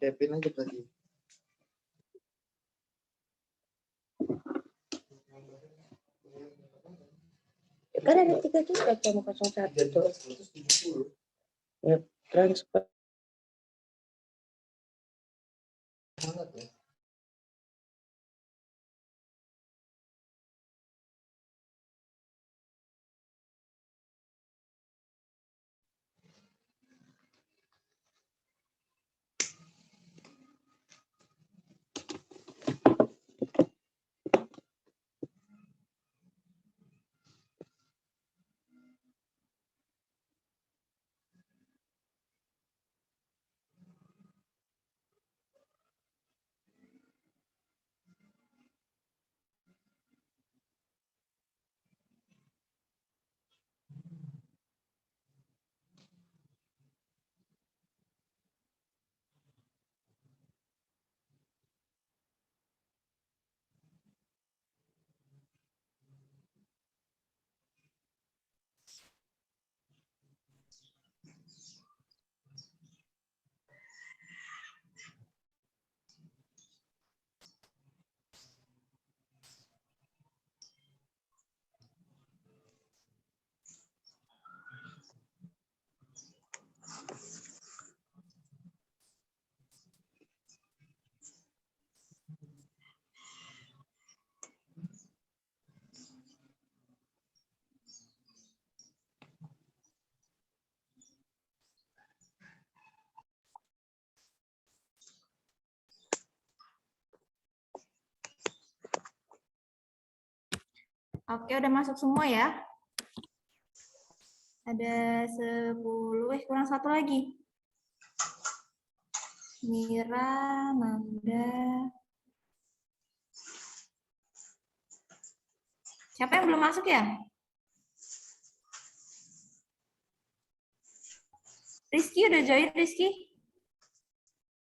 Kevin aja tadi. Kan ada 3 juga yang 01 tuh. Ya, transfer. Sangat ya. Oke, udah masuk semua ya. Ada 10, kurang 1 lagi. Mira, Nanda. Siapa yang belum masuk ya? Rizky udah join, Rizky?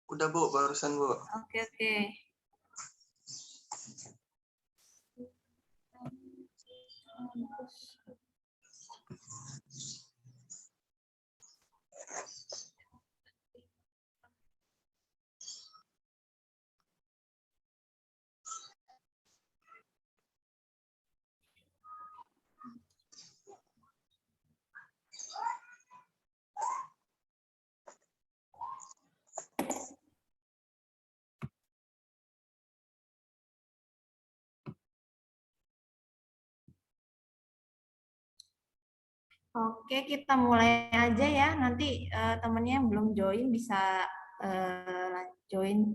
Udah Bu, barusan Bu. Oke, oke. Oke, kita mulai aja ya. Nanti temennya yang belum join bisa join.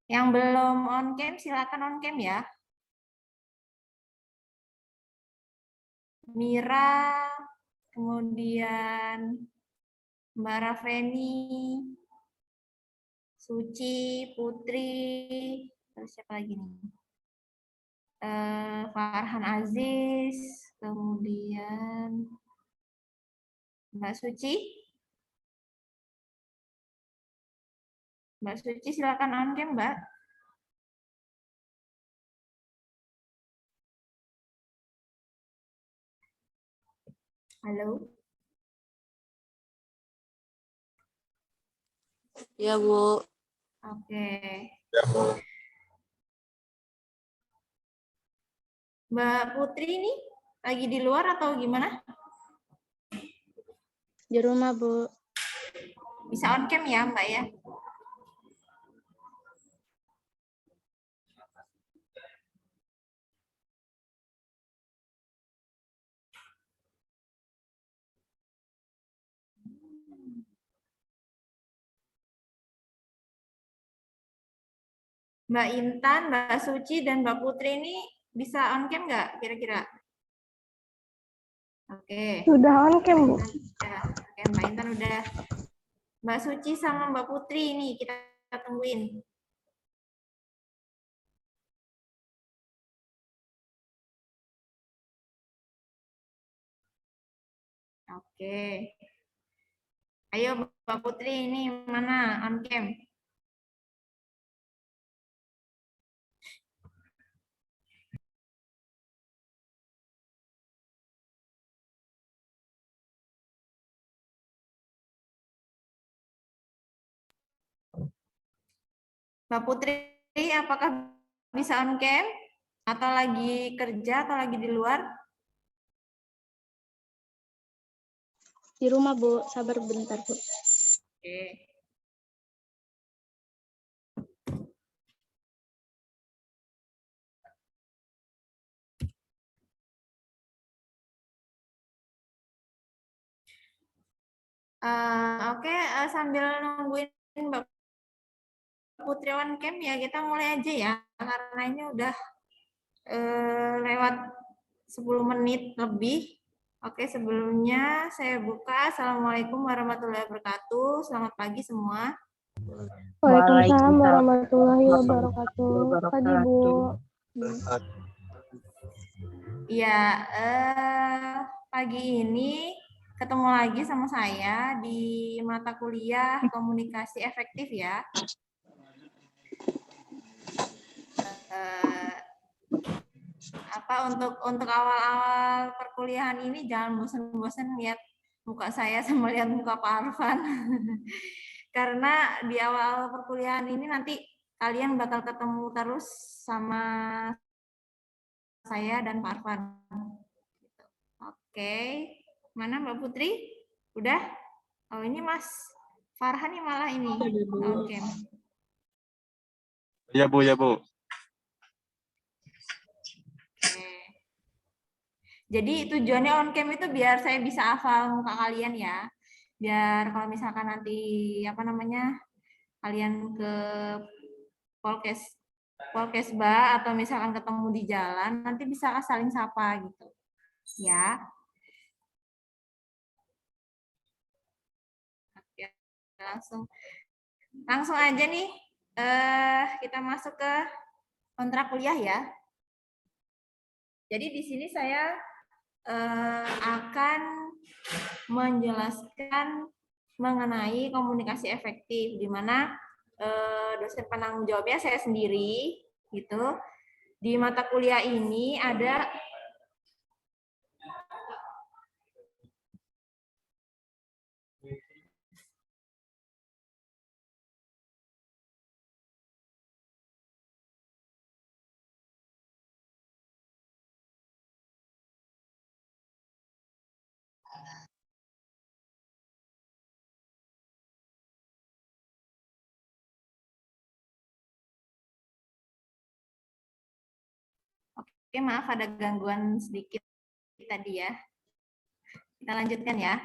Yang belum on cam, silakan on cam ya. Mira, kemudian Mbak Rafeni, Suci, Putri, terus siapa lagi nih? Farhan Aziz, kemudian Mbak Suci. Mbak Suci silakan on cam, Mbak. Halo. Ya, Bu. Oke. Ya Bu. Mbak Putri ini lagi di luar atau gimana? Di rumah, Bu. Bisa on cam ya, Mbak ya? Mbak Intan, Mbak Suci, dan Mbak Putri ini bisa on cam nggak kira-kira? Oke. Sudah on cam, Bu. Oke, Mbak Intan udah. Mbak Suci sama Mbak Putri ini kita tungguin. Oke. Ayo Mbak Putri ini mana on cam? Mbak Putri, apakah bisa on cam? Atau lagi kerja atau lagi di luar? Di rumah, Bu. Sabar bentar, Bu. Oke. Oke, sambil nungguin Mbak Putri on cam ya, kita mulai aja ya. Karena ini udah lewat 10 menit lebih. Oke, sebelumnya saya buka. Assalamualaikum warahmatullahi wabarakatuh. Selamat pagi semua. Waalaikumsalam warahmatullahi wabarakatuh. Pagi, Bu. Iya, pagi ini ketemu lagi sama saya di mata kuliah komunikasi efektif ya. Eh, untuk awal-awal perkuliahan ini jangan bosan-bosan lihat muka saya sama lihat muka Pak Arfan. Karena di awal perkuliahan ini nanti kalian bakal ketemu terus sama saya dan Pak Arfan. Oke, mana Mbak Putri? Udah? Oh ini Mas Farhan nih malah ini. Oke. Ya Bu, ya Bu. Jadi tujuannya on cam itu biar saya bisa hafal muka kalian ya. Biar kalau misalkan nanti apa namanya kalian ke Polkesba atau misalkan ketemu di jalan nanti bisa saling sapa gitu. Ya. Oke, langsung aja nih kita masuk ke kontrak kuliah ya. Jadi di sini saya akan menjelaskan mengenai komunikasi efektif, di mana dosen penanggung jawabnya saya sendiri, gitu. Di mata kuliah ini ada Oke, maaf ada gangguan sedikit tadi ya. Kita lanjutkan ya.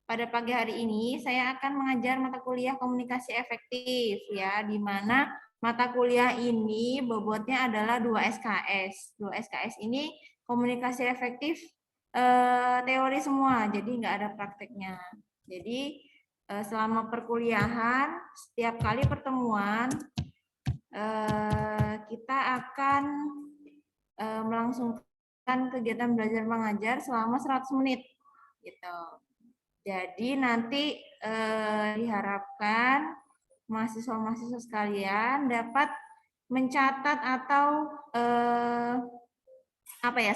Pada pagi hari ini saya akan mengajar mata kuliah komunikasi efektif ya, di mana mata kuliah ini bobotnya adalah 2 SKS. 2 SKS ini komunikasi efektif teori semua, jadi nggak ada prakteknya. Jadi selama perkuliahan, setiap kali pertemuan kita akan melangsungkan kegiatan belajar mengajar selama 100 menit gitu. Jadi nanti diharapkan mahasiswa-mahasiswa sekalian dapat mencatat atau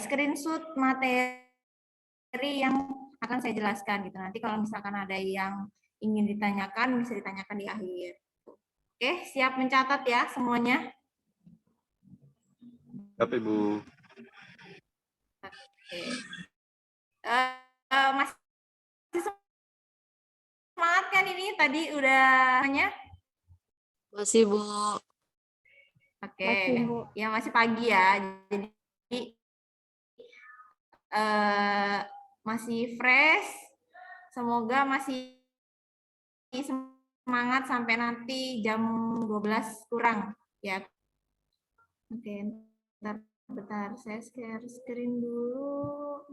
screenshot materi yang akan saya jelaskan gitu. Nanti kalau misalkan ada yang ingin ditanyakan bisa ditanyakan di akhir. Oke, siap mencatat ya semuanya? Tapi Bu. Oke. Masih semangat kan ini tadi udah nanya? Masih, Bu. Oke, Masih, Bu. ya masih pagi ya. Jadi masih fresh. Semoga masih semangat sampai nanti jam 12 kurang ya. Oke, bentar saya share screen dulu.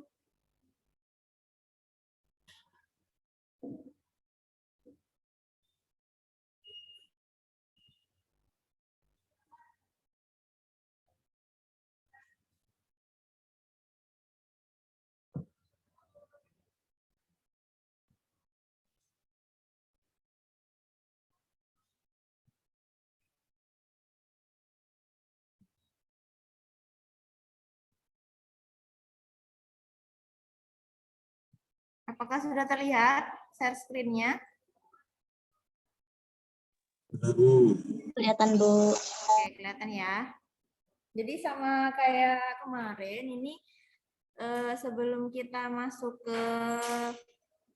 Apakah sudah terlihat share screen-nya? Kelihatan, Bu. Oke, kelihatan ya. Jadi sama kayak kemarin ini sebelum kita masuk ke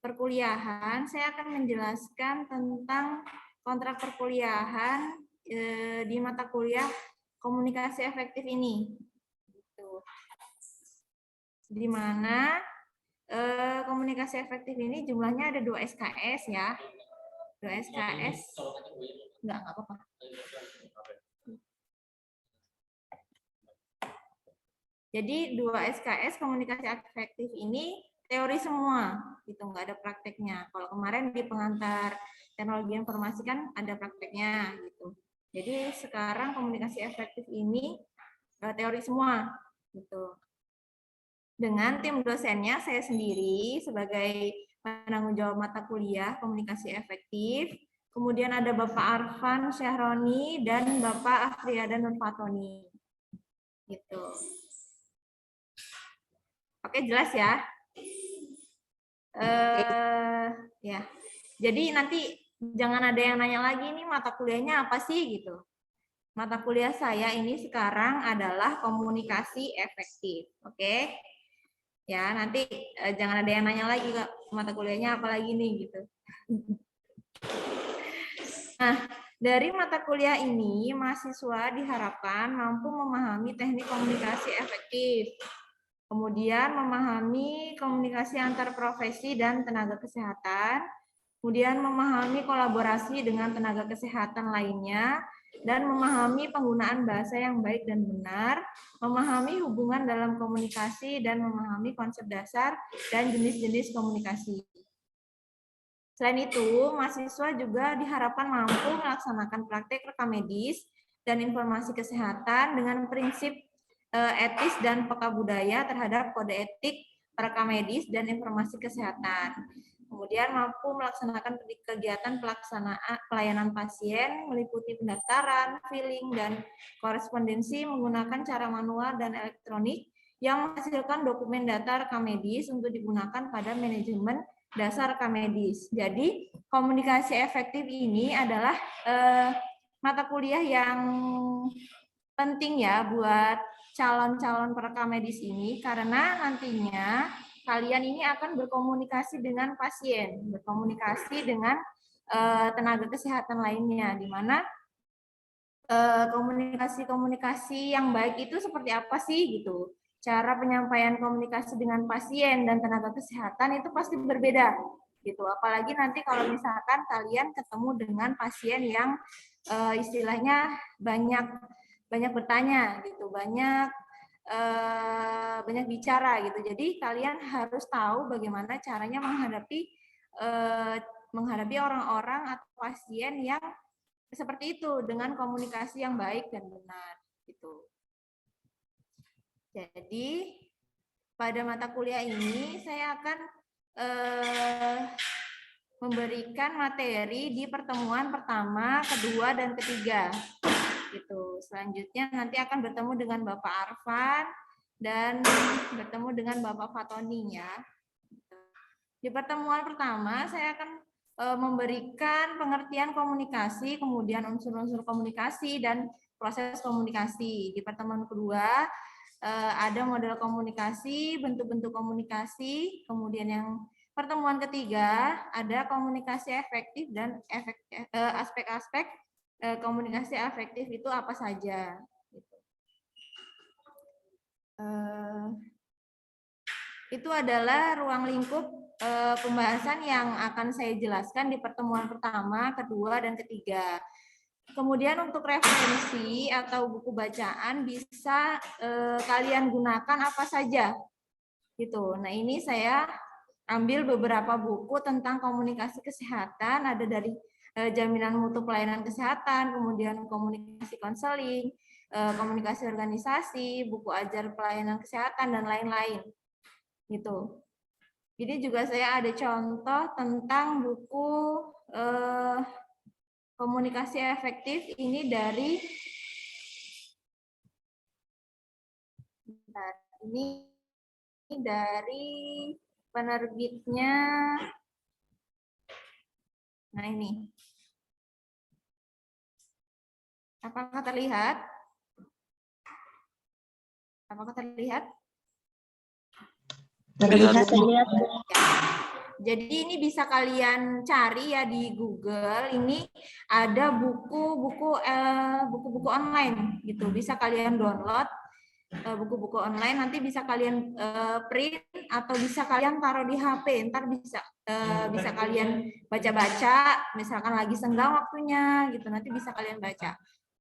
perkuliahan, saya akan menjelaskan tentang kontrak perkuliahan di mata kuliah komunikasi efektif ini. Gitu. Di mana komunikasi efektif ini jumlahnya ada 2 SKS ya. 2 SKS. Enggak apa-apa. Jadi 2 SKS komunikasi efektif ini teori semua, gitu, nggak ada prakteknya. Kalau kemarin di pengantar teknologi informasi kan ada prakteknya, gitu. Jadi sekarang komunikasi efektif ini teori semua, gitu. Dengan tim dosennya saya sendiri sebagai penanggung jawab mata kuliah komunikasi efektif. Kemudian ada Bapak Arfan Syahroni dan Bapak Afriyada Nurfatoni, gitu. Oke, jelas ya. Ya. Jadi nanti jangan ada yang nanya lagi nih mata kuliahnya apa sih gitu. Mata kuliah saya ini sekarang adalah komunikasi efektif. Oke. Ya, nanti jangan ada yang nanya lagi Kak, mata kuliahnya apa lagi nih gitu. Nah, dari mata kuliah ini mahasiswa diharapkan mampu memahami teknik komunikasi efektif. Kemudian memahami komunikasi antar profesi dan tenaga kesehatan, kemudian memahami kolaborasi dengan tenaga kesehatan lainnya, dan memahami penggunaan bahasa yang baik dan benar, memahami hubungan dalam komunikasi, dan memahami konsep dasar dan jenis-jenis komunikasi. Selain itu, mahasiswa juga diharapkan mampu melaksanakan praktek rekam medis dan informasi kesehatan dengan prinsip etis dan peka budaya terhadap kode etik perekam medis dan informasi kesehatan. Kemudian mampu melaksanakan kegiatan pelaksanaan pelayanan pasien meliputi pendaftaran, filling, dan korespondensi menggunakan cara manual dan elektronik yang menghasilkan dokumen data rekam medis untuk digunakan pada manajemen dasar rekam medis. Jadi komunikasi efektif ini adalah mata kuliah yang penting ya buat calon-calon perekam medis ini karena nantinya kalian ini akan berkomunikasi dengan pasien, berkomunikasi dengan tenaga kesehatan lainnya, di mana komunikasi-komunikasi yang baik itu seperti apa sih gitu. Cara penyampaian komunikasi dengan pasien dan tenaga kesehatan itu pasti berbeda gitu. Apalagi nanti kalau misalkan kalian ketemu dengan pasien yang istilahnya banyak bertanya gitu, banyak bicara gitu. Jadi kalian harus tahu bagaimana caranya menghadapi orang-orang atau pasien yang seperti itu dengan komunikasi yang baik dan benar gitu. Jadi pada mata kuliah ini saya akan memberikan materi di pertemuan pertama, kedua, dan ketiga. Gitu. Selanjutnya nanti akan bertemu dengan Bapak Arfan dan bertemu dengan Bapak Fatoni ya. Di pertemuan pertama saya akan memberikan pengertian komunikasi, kemudian unsur-unsur komunikasi dan proses komunikasi. Di pertemuan kedua ada model komunikasi, bentuk-bentuk komunikasi, kemudian yang pertemuan ketiga ada komunikasi efektif dan aspek-aspek komunikasi efektif itu apa saja. Itu adalah ruang lingkup pembahasan yang akan saya jelaskan di pertemuan pertama, kedua, dan ketiga. Kemudian untuk referensi atau buku bacaan bisa kalian gunakan apa saja. Gitu. Nah ini saya ambil beberapa buku tentang komunikasi kesehatan, ada dari jaminan mutu pelayanan kesehatan, kemudian komunikasi konseling, komunikasi organisasi, buku ajar pelayanan kesehatan, dan lain-lain. Gitu. Jadi juga saya ada contoh tentang buku komunikasi efektif ini dari penerbitnya. Nah ini Apakah terlihat? Apakah terlihat? Terlihat, terlihat. Jadi ini bisa kalian cari ya di Google. Ini ada buku-buku online gitu. Bisa kalian download buku-buku online. Nanti bisa kalian print atau bisa kalian taruh di HP. Ntar bisa kalian baca-baca. Misalkan lagi senggang waktunya gitu. Nanti bisa kalian baca.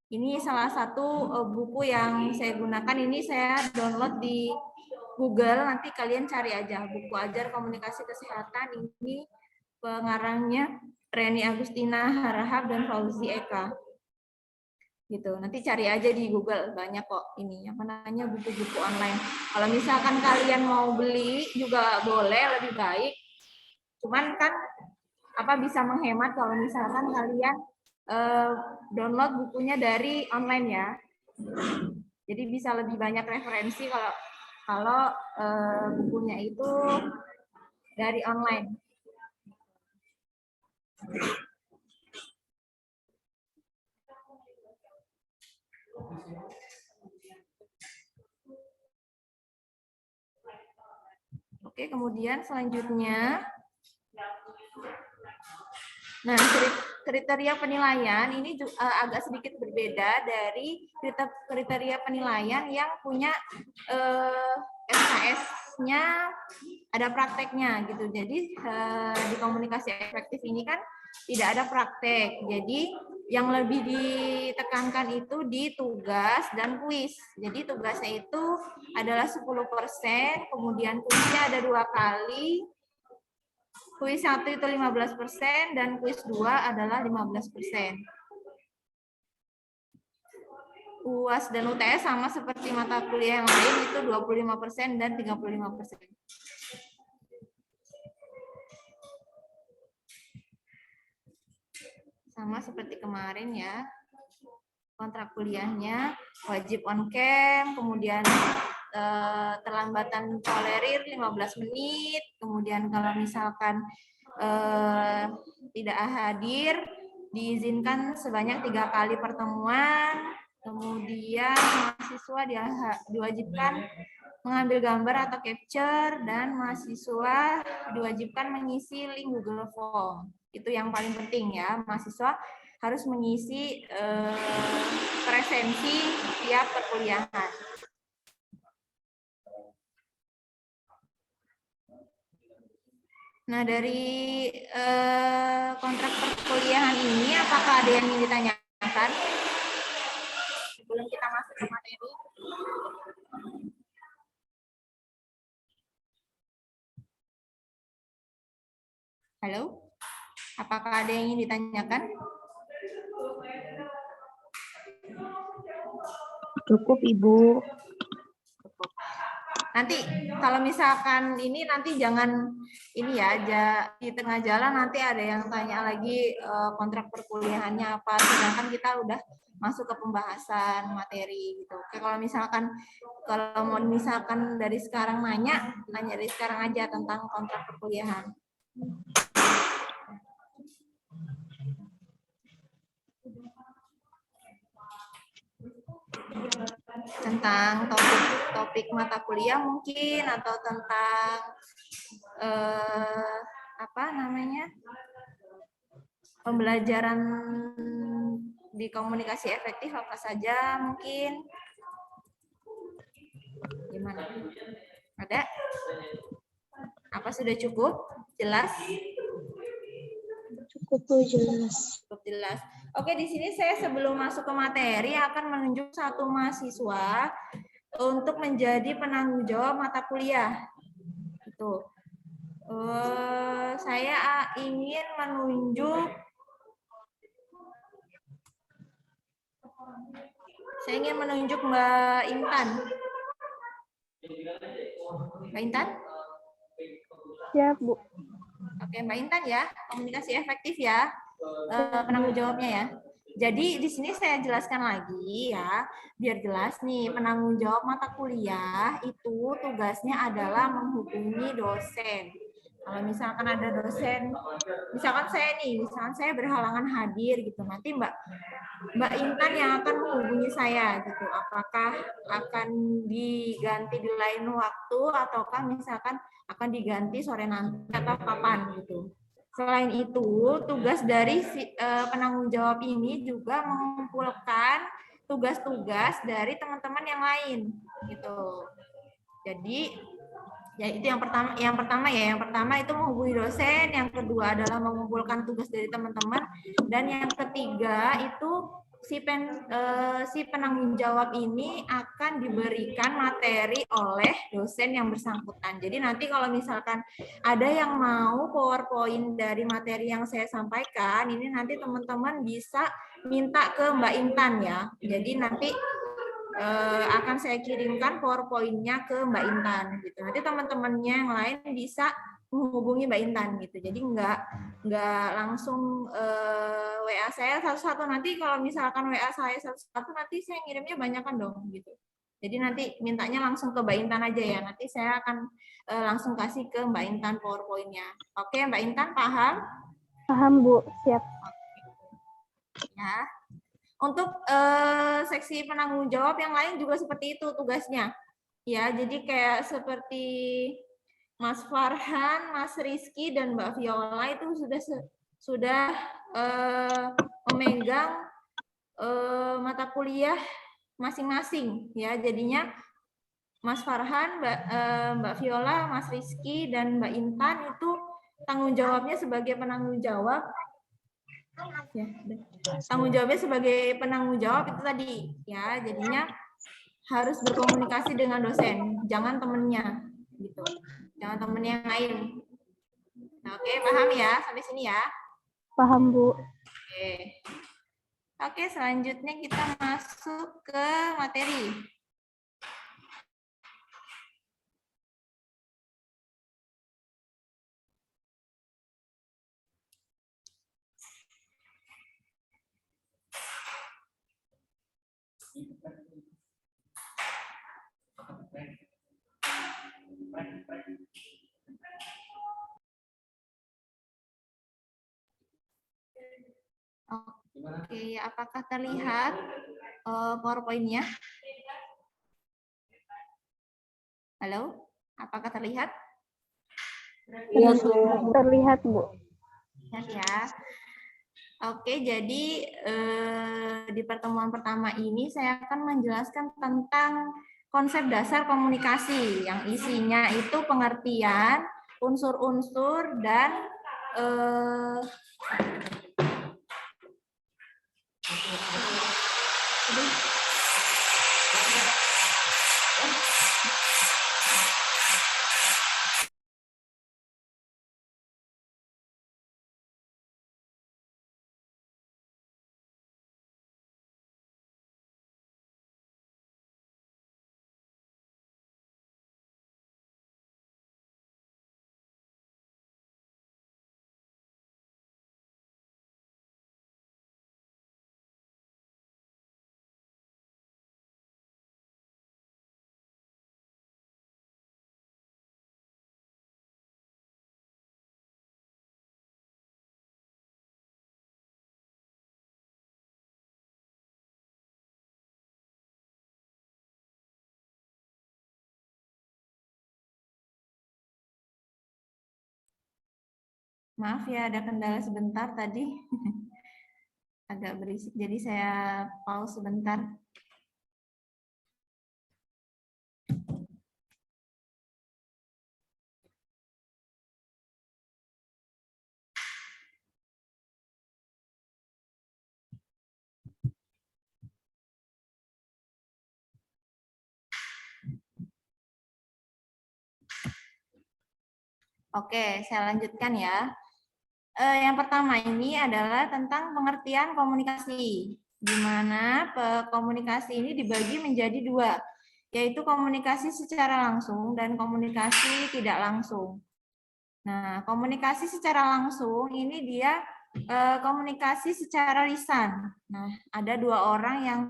Ini salah satu buku yang saya gunakan. Ini saya download di Google, nanti kalian cari aja buku ajar komunikasi kesehatan, ini pengarangnya Reni Agustina Harahap dan Fauzi Eka. Gitu. Nanti cari aja di Google, banyak kok ini apa namanya buku-buku online. Kalau misalkan kalian mau beli juga boleh, lebih baik. Cuman kan apa bisa menghemat kalau misalkan kalian download bukunya dari online ya. Jadi bisa lebih banyak referensi kalau bukunya itu dari online. Oke, kemudian selanjutnya, nah kriteria penilaian ini agak sedikit berbeda dari kriteria penilaian yang punya SKS-nya ada prakteknya gitu. Jadi di komunikasi efektif ini kan tidak ada praktek. Jadi yang lebih ditekankan itu di tugas dan kuis. Jadi tugasnya itu adalah 10%, kemudian kuisnya ada 2 kali. Kuis 1 itu 15% dan kuis 2 adalah 15%. UAS dan UTS sama seperti mata kuliah yang lain itu 25% dan 35%. Sama seperti kemarin ya. Kontrak kuliahnya wajib on cam, kemudian terlambatan tolerir 15 menit, kemudian kalau misalkan tidak hadir diizinkan sebanyak 3 kali pertemuan, kemudian mahasiswa diwajibkan mengambil gambar atau capture, dan mahasiswa diwajibkan mengisi link Google Form. Itu yang paling penting ya, mahasiswa harus mengisi presensi setiap perkuliahan. Nah, dari kontrak perkuliahan ini, apakah ada yang ingin ditanyakan sebelum kita masuk ke materi? Halo? Apakah ada yang ingin ditanyakan? Cukup, Ibu. Nanti kalau misalkan ini nanti jangan ini ya, di tengah jalan nanti ada yang tanya lagi kontrak perkuliahannya apa, sedangkan kita udah masuk ke pembahasan materi gitu. Oke, kalau mau misalkan dari sekarang nanya dari sekarang aja tentang kontrak perkuliahan. Tentang topik mata kuliah mungkin, atau tentang apa namanya pembelajaran di komunikasi efektif apa saja mungkin. Gimana? Ada? Apa sudah cukup? Jelas? Cukup, Bu, jelas. Cukup jelas. Oke, di sini saya sebelum masuk ke materi akan menunjuk satu mahasiswa untuk menjadi penanggung jawab mata kuliah. Itu. Saya ingin menunjuk Mbak Intan. Mbak Intan? Siap, Bu. Oke, Mbak Intan ya, komunikasi efektif ya, penanggung jawabnya ya. Jadi di sini saya jelaskan lagi ya, biar jelas nih, penanggung jawab mata kuliah itu tugasnya adalah menghubungi dosen. Kalau misalkan ada dosen, misalkan saya berhalangan hadir gitu, nanti Mbak Intan yang akan menghubungi saya gitu. Apakah akan diganti di lain waktu ataukah misalkan akan diganti sore nanti atau kapan gitu. Selain itu, tugas dari penanggung jawab ini juga mengumpulkan tugas-tugas dari teman-teman yang lain gitu. Jadi ya itu yang pertama itu menghubungi dosen, yang kedua adalah mengumpulkan tugas dari teman-teman, dan yang ketiga itu si penanggung jawab ini akan diberikan materi oleh dosen yang bersangkutan. Jadi nanti kalau misalkan ada yang mau PowerPoint dari materi yang saya sampaikan, ini nanti teman-teman bisa minta ke Mbak Intan ya. Jadi nanti akan saya kirimkan PowerPoint-nya ke Mbak Intan gitu. Nanti teman-temannya yang lain bisa menghubungi Mbak Intan gitu. Jadi nggak langsung WA saya satu-satu. Nanti kalau misalkan WA saya satu-satu, nanti saya ngirimnya banyakan dong gitu. Jadi nanti mintanya langsung ke Mbak Intan aja ya. Nanti saya akan langsung kasih ke Mbak Intan PowerPoint-nya. Oke, Mbak Intan paham? Paham, Bu. Siap. Ya. Untuk seksi penanggung jawab yang lain juga seperti itu tugasnya. Ya, jadi kayak seperti Mas Farhan, Mas Rizky, dan Mbak Viola itu sudah memegang mata kuliah masing-masing. Ya, jadinya Mas Farhan, Mbak Viola, Mas Rizky, dan Mbak Intan itu tanggung jawabnya sebagai penanggung jawab. Ya, tanggung jawabnya sebagai penanggung jawab itu tadi ya, jadinya harus berkomunikasi dengan dosen, jangan temennya gitu, jangan temennya yang lain. Oke, paham ya sampai sini ya? Paham, Bu. Oke, selanjutnya kita masuk ke materi. Oke, apakah terlihat PowerPoint-nya? Halo, apakah terlihat? Iya, terlihat, Bu. Lihat ya. Oke, jadi di pertemuan pertama ini saya akan menjelaskan tentang konsep dasar komunikasi yang isinya itu pengertian, unsur-unsur, dan maaf ya, ada kendala sebentar tadi. Agak berisik, jadi saya pause sebentar. Oke, saya lanjutkan ya. Yang pertama ini adalah tentang pengertian komunikasi, di mana komunikasi ini dibagi menjadi dua, yaitu komunikasi secara langsung dan komunikasi tidak langsung. Nah, komunikasi secara langsung ini dia komunikasi secara lisan. Nah, ada dua orang yang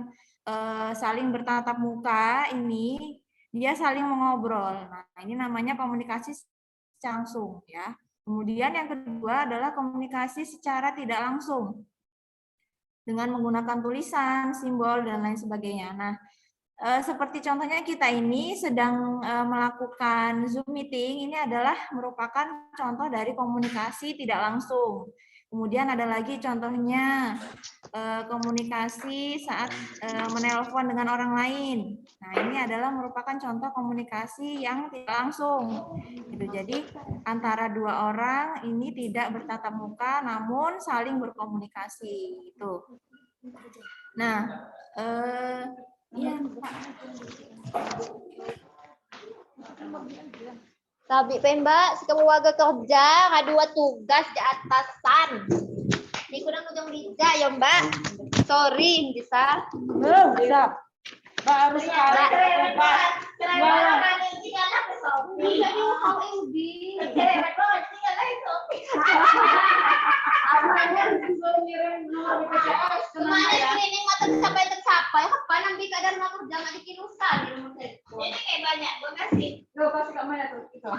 saling bertatap muka, ini dia saling mengobrol. Nah, ini namanya komunikasi secara langsung ya. Kemudian yang kedua adalah komunikasi secara tidak langsung dengan menggunakan tulisan, simbol dan lain sebagainya. Nah, seperti contohnya kita ini sedang melakukan Zoom meeting, ini adalah merupakan contoh dari komunikasi tidak langsung. Kemudian ada lagi contohnya komunikasi saat menelpon dengan orang lain. Nah, ini adalah merupakan contoh komunikasi yang tidak langsung. Gitu. Jadi antara dua orang ini tidak bertatap muka, namun saling berkomunikasi. Gitu. Nah, iya. Sabi pa yun ba? Si kamuwaga kerja, kadua tugas di atasan. Hindi ko na nujang liga, yung ba? Sorry, hindi sa. Bisa. Baru sekali. Kemarin ini mata tercapai, kapan ang bika dan mga kerja nga dikinusan. Ini kayak banyak, gue kasih. Loh, kasih Kak Maya tuh. Itu.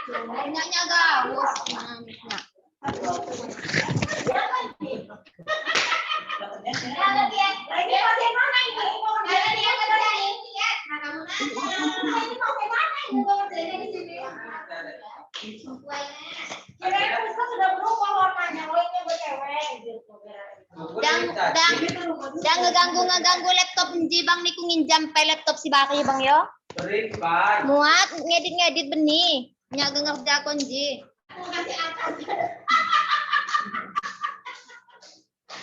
Banyaknya gawus. Dan ngeganggu laptop nji bang niku nginjam pe laptop si Baki bang yo. Muat ngedit benih. Nya ngerja konji.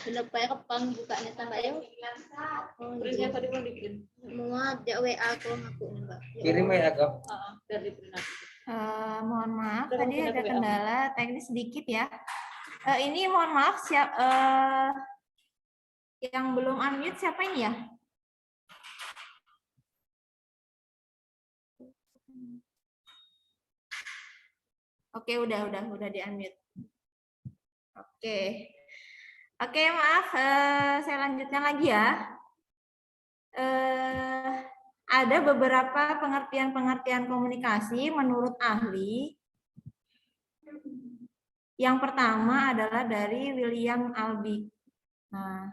Bener pa kapang bukanya tambah yo. Printnya tadi belum dikirim. Muat ya WA ko ngaku mbak. Kirim ya kak. Biar diprint. Mohon maaf, tadi ada kendala teknis sedikit ya. Ini mohon maaf, yang belum unmute siapa ini ya? Oke, udah di unmute. Oke, maaf, saya lanjutkan lagi ya. Ada beberapa pengertian komunikasi menurut ahli. Yang pertama adalah dari William Albig. Nah,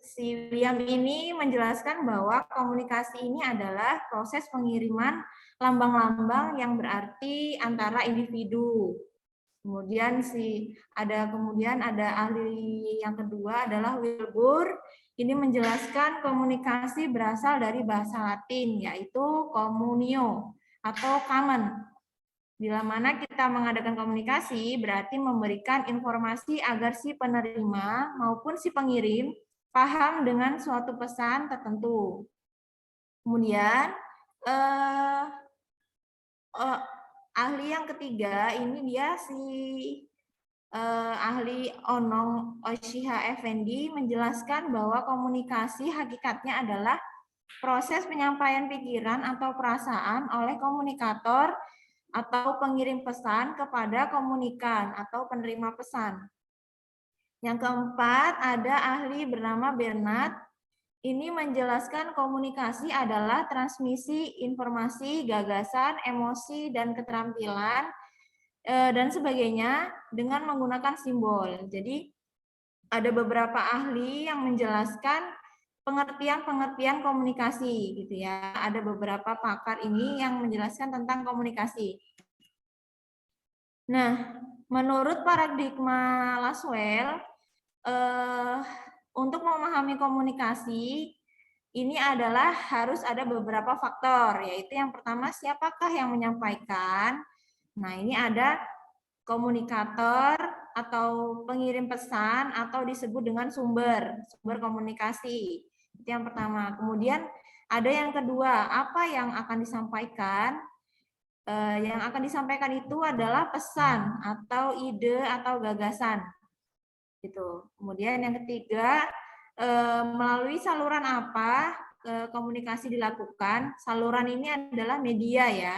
si William ini menjelaskan bahwa komunikasi ini adalah proses pengiriman lambang-lambang yang berarti antara individu. Kemudian ada ahli yang kedua adalah Wilbur. Ini menjelaskan komunikasi berasal dari bahasa Latin, yaitu communio atau common. Bila mana kita mengadakan komunikasi, berarti memberikan informasi agar si penerima maupun si pengirim paham dengan suatu pesan tertentu. Kemudian, ahli yang ketiga, ini dia ahli Onong Oshiha Effendi menjelaskan bahwa komunikasi hakikatnya adalah proses penyampaian pikiran atau perasaan oleh komunikator atau pengirim pesan kepada komunikan atau penerima pesan. Yang keempat, ada ahli bernama Bernard. Ini menjelaskan komunikasi adalah transmisi informasi, gagasan, emosi, dan keterampilan dan sebagainya dengan menggunakan simbol. Jadi ada beberapa ahli yang menjelaskan pengertian komunikasi gitu ya. Ada beberapa pakar ini yang menjelaskan tentang komunikasi. Nah, menurut paradigma Laswell, untuk memahami komunikasi ini adalah harus ada beberapa faktor, yaitu yang pertama siapakah yang menyampaikan. Nah, ini ada komunikator atau pengirim pesan atau disebut dengan sumber komunikasi. Itu yang pertama. Kemudian ada yang kedua, apa yang akan disampaikan? Yang akan disampaikan itu adalah pesan atau ide atau gagasan. Gitu. Kemudian yang ketiga, melalui saluran apa komunikasi dilakukan? Saluran ini adalah media ya.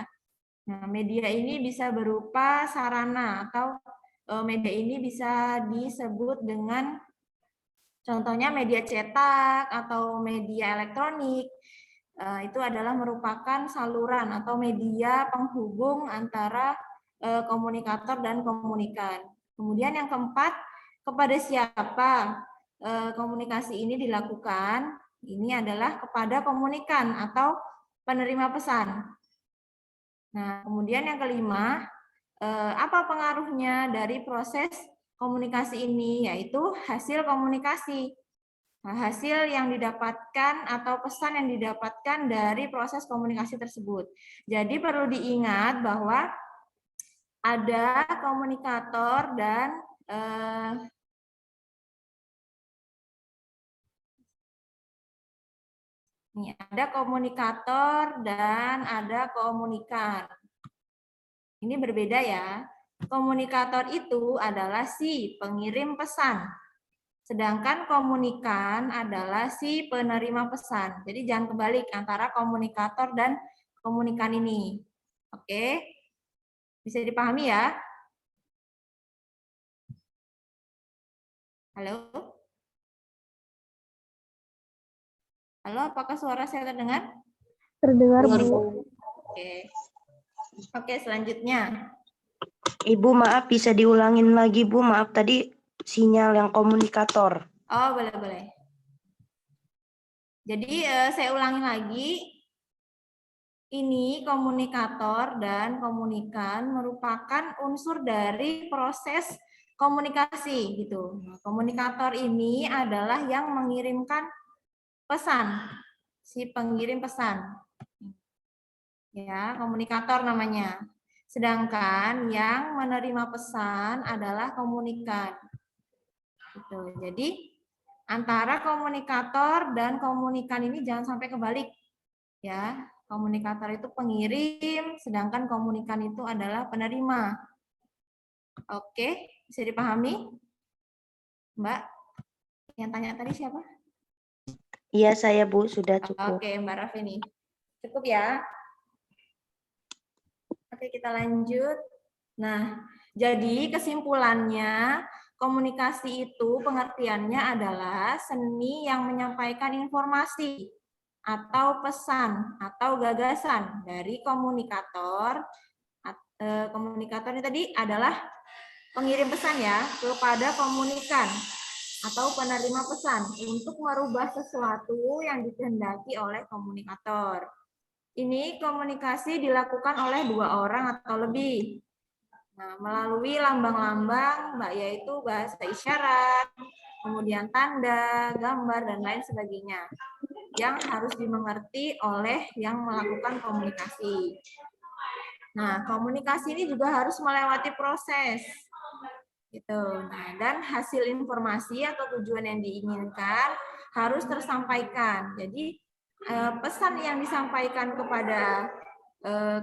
Nah, media ini bisa berupa sarana atau media ini bisa disebut dengan contohnya media cetak atau media elektronik. Itu adalah merupakan saluran atau media penghubung antara komunikator dan komunikan. Kemudian yang keempat, kepada siapa komunikasi ini dilakukan? Ini adalah kepada komunikan atau penerima pesan. Nah, kemudian yang kelima, apa pengaruhnya dari proses komunikasi ini? Yaitu hasil komunikasi. Nah, hasil yang didapatkan atau pesan yang didapatkan dari proses komunikasi tersebut. Jadi perlu diingat bahwa ada komunikator dan ada komunikator dan ada komunikan. Ini berbeda ya. Komunikator itu adalah si pengirim pesan. Sedangkan komunikan adalah si penerima pesan. Jadi jangan kebalik antara komunikator dan komunikan ini. Oke? Bisa dipahami ya? Halo? Halo, apakah suara saya terdengar? Terdengar, Bu. Oke. Oke, selanjutnya. Ibu, maaf bisa diulangin lagi, Bu. Maaf tadi sinyal yang komunikator. Oh, boleh. Jadi saya ulangi lagi. Ini komunikator dan komunikan merupakan unsur dari proses komunikasi gitu. Nah, komunikator ini adalah yang mengirimkan pesan, si pengirim pesan. Ya, komunikator namanya. Sedangkan yang menerima pesan adalah komunikan. Gitu. Jadi antara komunikator dan komunikan ini jangan sampai kebalik. Ya, komunikator itu pengirim, sedangkan komunikan itu adalah penerima. Oke, bisa dipahami? Mbak, yang tanya tadi siapa? Iya, saya, Bu. Sudah cukup. Oke, Mbak Rafini. Cukup ya? Oke, kita lanjut. Nah, jadi kesimpulannya, komunikasi itu pengertiannya adalah seni yang menyampaikan informasi atau pesan atau gagasan dari komunikator. Komunikator ini tadi adalah pengirim pesan ya kepada komunikan atau penerima pesan untuk merubah sesuatu yang dikehendaki oleh komunikator. Ini komunikasi dilakukan oleh 2 orang atau lebih. Nah, melalui lambang-lambang, yaitu bahasa isyarat, kemudian tanda, gambar, dan lain sebagainya, yang harus dimengerti oleh yang melakukan komunikasi. Nah, komunikasi ini juga harus melewati proses. Gitu. Nah, dan hasil informasi atau tujuan yang diinginkan harus tersampaikan. Jadi, pesan yang disampaikan kepada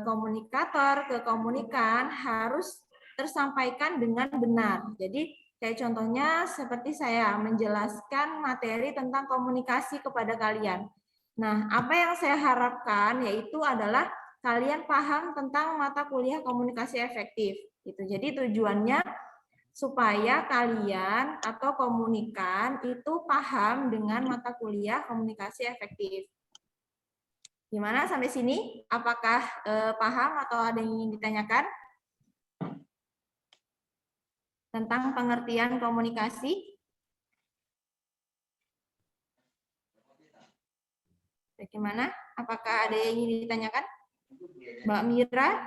komunikator ke komunikan harus tersampaikan dengan benar. Jadi kayak contohnya seperti saya menjelaskan materi tentang komunikasi kepada kalian. Nah, apa yang saya harapkan yaitu adalah kalian paham tentang mata kuliah komunikasi efektif. Gitu. Jadi tujuannya supaya kalian atau komunikan itu paham dengan mata kuliah komunikasi efektif. Gimana sampai sini? Apakah paham atau ada yang ingin ditanyakan? Tentang pengertian komunikasi? Bagaimana? Apakah ada yang ingin ditanyakan? Mbak Mira?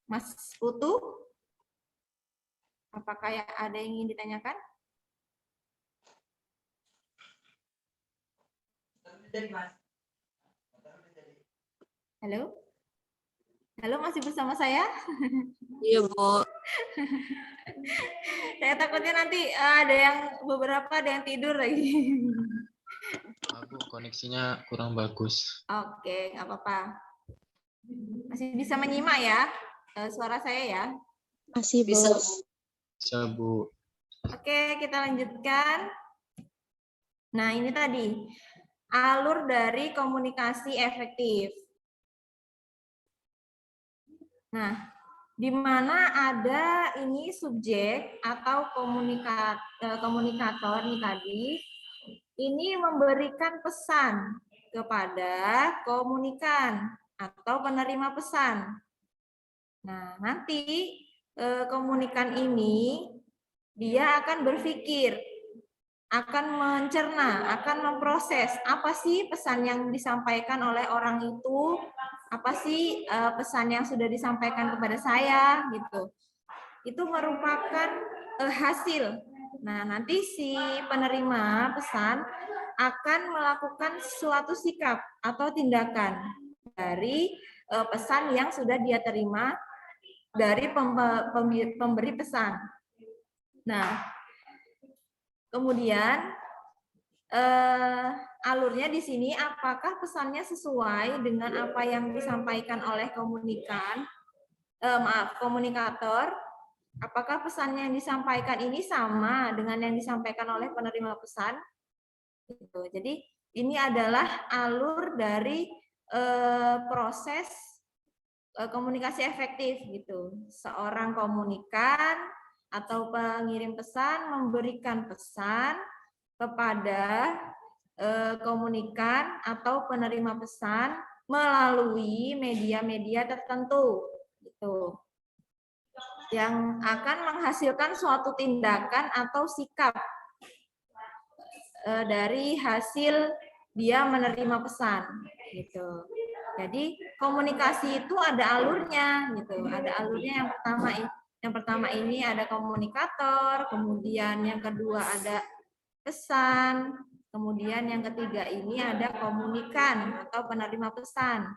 Mas Putu? Apakah ada yang ingin ditanyakan? Halo? Halo, masih bersama saya? Iya, Bu. Saya takutnya nanti ada yang tidur lagi. Bu, koneksinya kurang bagus. Oke, nggak apa-apa. Masih bisa menyimak ya suara saya ya? Masih, Bu. Bisa, Bu. Oke, kita lanjutkan. Nah, ini tadi alur dari komunikasi efektif. Nah, di mana ada ini subjek atau komunikator nih tadi, ini memberikan pesan kepada komunikan atau penerima pesan. Nah, nanti komunikan ini dia akan berpikir, akan mencerna, akan memproses apa sih pesan yang disampaikan oleh orang itu, apa sih pesan yang sudah disampaikan kepada saya gitu. Itu merupakan hasil. Nah, nanti si penerima pesan akan melakukan suatu sikap atau tindakan dari pesan yang sudah dia terima dari pemberi pesan. Nah, kemudian alurnya di sini apakah pesannya sesuai dengan apa yang disampaikan oleh komunikator? Apakah pesan yang disampaikan ini sama dengan yang disampaikan oleh penerima pesan? Gitu. Jadi ini adalah alur dari proses komunikasi efektif gitu. Seorang komunikan atau pengirim pesan memberikan pesan kepada komunikan atau penerima pesan melalui media-media tertentu gitu. Yang akan menghasilkan suatu tindakan atau sikap dari hasil dia menerima pesan gitu. Jadi komunikasi itu ada alurnya gitu. Ada alurnya yang pertama ini ada komunikator, kemudian yang kedua ada pesan, kemudian yang ketiga ini ada komunikan atau penerima pesan.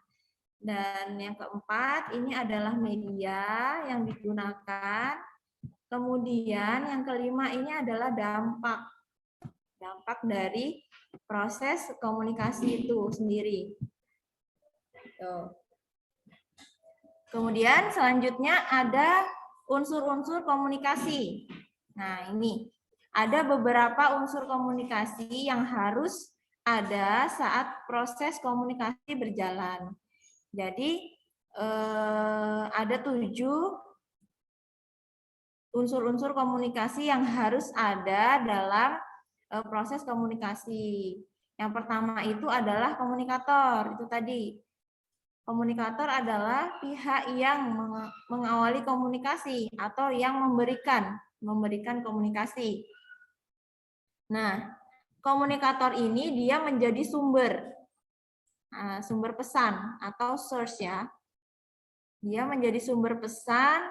Dan yang keempat ini adalah media yang digunakan. Kemudian yang kelima ini adalah dampak dari proses komunikasi itu sendiri. Kemudian selanjutnya ada unsur-unsur komunikasi. Nah, ini ada beberapa unsur komunikasi yang harus ada saat proses komunikasi berjalan. Jadi ada 7 unsur-unsur komunikasi yang harus ada dalam proses komunikasi. Yang pertama itu adalah komunikator, itu tadi. Komunikator adalah pihak yang mengawali komunikasi atau yang memberikan komunikasi. Nah, komunikator ini dia menjadi sumber pesan atau source ya. Dia menjadi sumber pesan,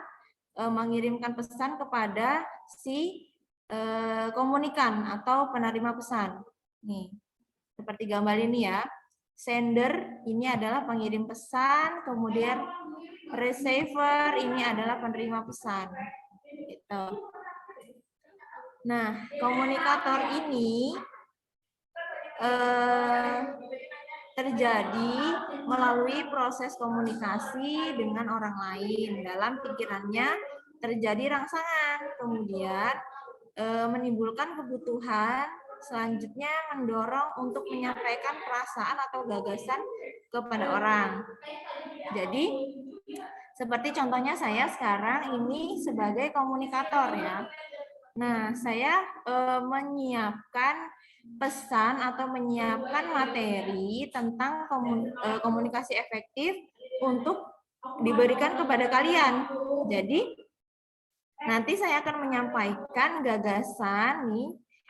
mengirimkan pesan kepada si komunikan atau penerima pesan. Nih, seperti gambar ini ya. Sender ini adalah pengirim pesan, kemudian receiver ini adalah penerima pesan. Gitu. Nah, komunikator ini terjadi melalui proses komunikasi dengan orang lain. Dalam pikirannya terjadi rangsangan, kemudian menimbulkan kebutuhan, selanjutnya mendorong untuk menyampaikan perasaan atau gagasan kepada orang. Jadi, seperti contohnya saya sekarang ini sebagai komunikator ya. Nah, saya menyiapkan pesan atau menyiapkan materi tentang komunikasi efektif untuk diberikan kepada kalian. Jadi, nanti saya akan menyampaikan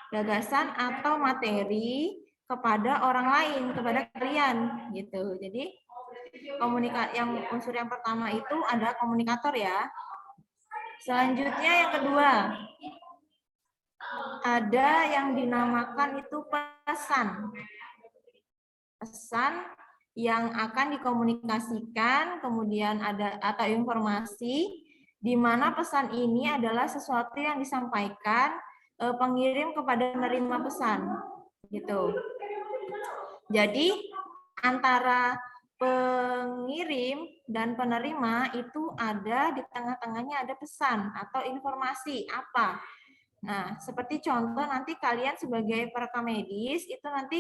gagasan atau materi kepada orang lain, kepada kalian gitu. Jadi unsur yang pertama itu ada komunikator ya. Selanjutnya yang kedua ada yang dinamakan itu pesan. Pesan yang akan dikomunikasikan, kemudian ada atau informasi di mana pesan ini adalah sesuatu yang disampaikan pengirim kepada penerima pesan gitu. Jadi antara pengirim dan penerima itu ada di tengah-tengahnya ada pesan atau informasi apa. Nah, seperti contoh nanti kalian sebagai perekam medis itu nanti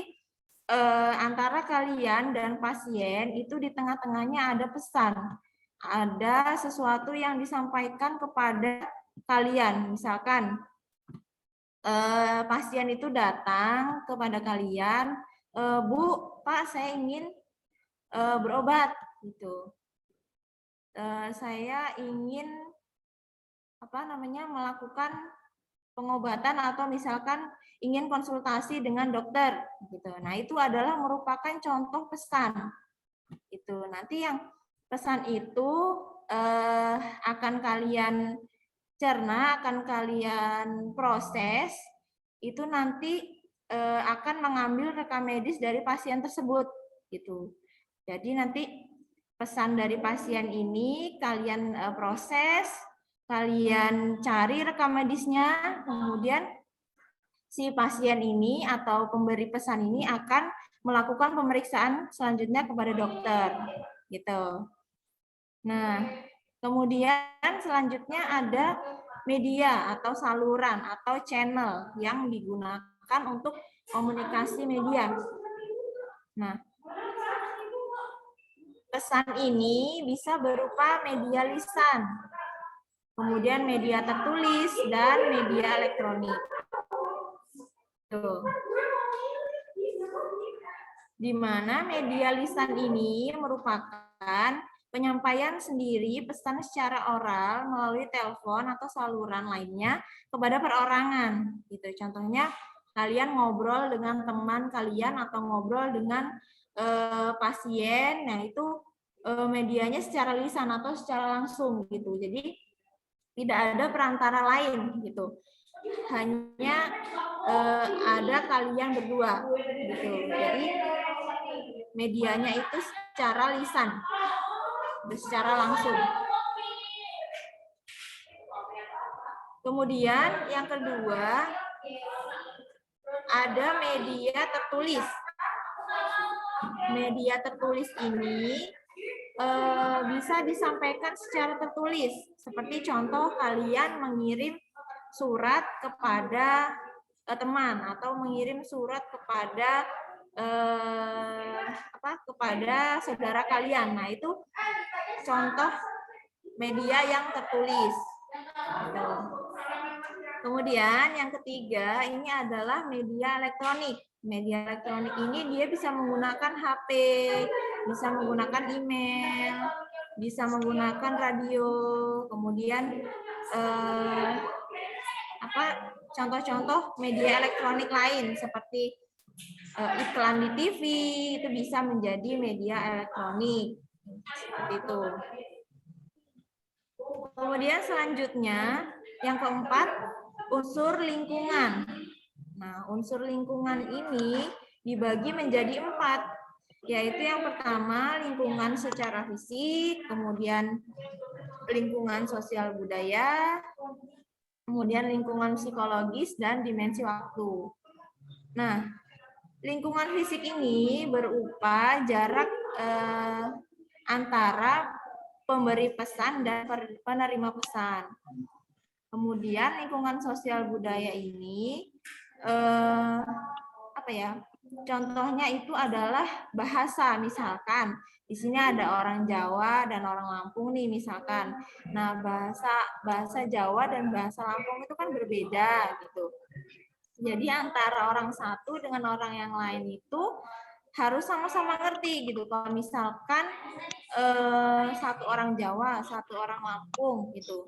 antara kalian dan pasien itu di tengah-tengahnya ada pesan. Ada sesuatu yang disampaikan kepada kalian. Misalkan pasien itu datang kepada kalian Bu, Pak, saya ingin berobat gitu. Saya ingin melakukan pengobatan atau misalkan ingin konsultasi dengan dokter gitu. Nah, itu adalah merupakan contoh pesan. Itu nanti yang pesan itu akan kalian cerna, akan kalian proses, itu nanti akan mengambil rekam medis dari pasien tersebut gitu. Jadi nanti pesan dari pasien ini kalian proses, kalian cari rekam medisnya, kemudian si pasien ini atau pemberi pesan ini akan melakukan pemeriksaan selanjutnya kepada dokter gitu. Nah, kemudian selanjutnya ada media atau saluran atau channel yang digunakan untuk komunikasi media. Nah, pesan ini bisa berupa media lisan, kemudian media tertulis, dan media elektronik. Tuh. Di mana media lisan ini merupakan penyampaian sendiri pesan secara oral melalui telepon atau saluran lainnya kepada perorangan. Gitu. Contohnya kalian ngobrol dengan teman kalian atau ngobrol dengan pasien, nah itu medianya secara lisan atau secara langsung gitu. Jadi tidak ada perantara lain gitu. Hanya ada kalian berdua gitu. Jadi medianya itu secara lisan, secara langsung. Kemudian yang kedua ada media tertulis. Media tertulis ini bisa disampaikan secara tertulis. Seperti contoh kalian mengirim surat kepada teman atau mengirim surat kepada kepada saudara kalian. Nah, itu contoh media yang tertulis. Kemudian yang ketiga ini adalah media elektronik. Media elektronik ini dia bisa menggunakan HP, bisa menggunakan email, bisa menggunakan radio, kemudian contoh-contoh media elektronik lain seperti iklan di TV itu bisa menjadi media elektronik seperti itu. Kemudian selanjutnya yang keempat, unsur lingkungan. Nah, unsur lingkungan ini dibagi menjadi 4, yaitu yang pertama lingkungan secara fisik, kemudian lingkungan sosial budaya, kemudian lingkungan psikologis, dan dimensi waktu. Nah, lingkungan fisik ini berupa jarak antara pemberi pesan dan penerima pesan. Kemudian lingkungan sosial budaya ini contohnya itu adalah bahasa, misalkan di sini ada orang Jawa dan orang Lampung nih misalkan. Nah, bahasa Jawa dan bahasa Lampung itu kan berbeda gitu. Jadi antara orang satu dengan orang yang lain itu harus sama-sama ngerti gitu. Kalau misalkan satu orang Jawa, satu orang Lampung gitu.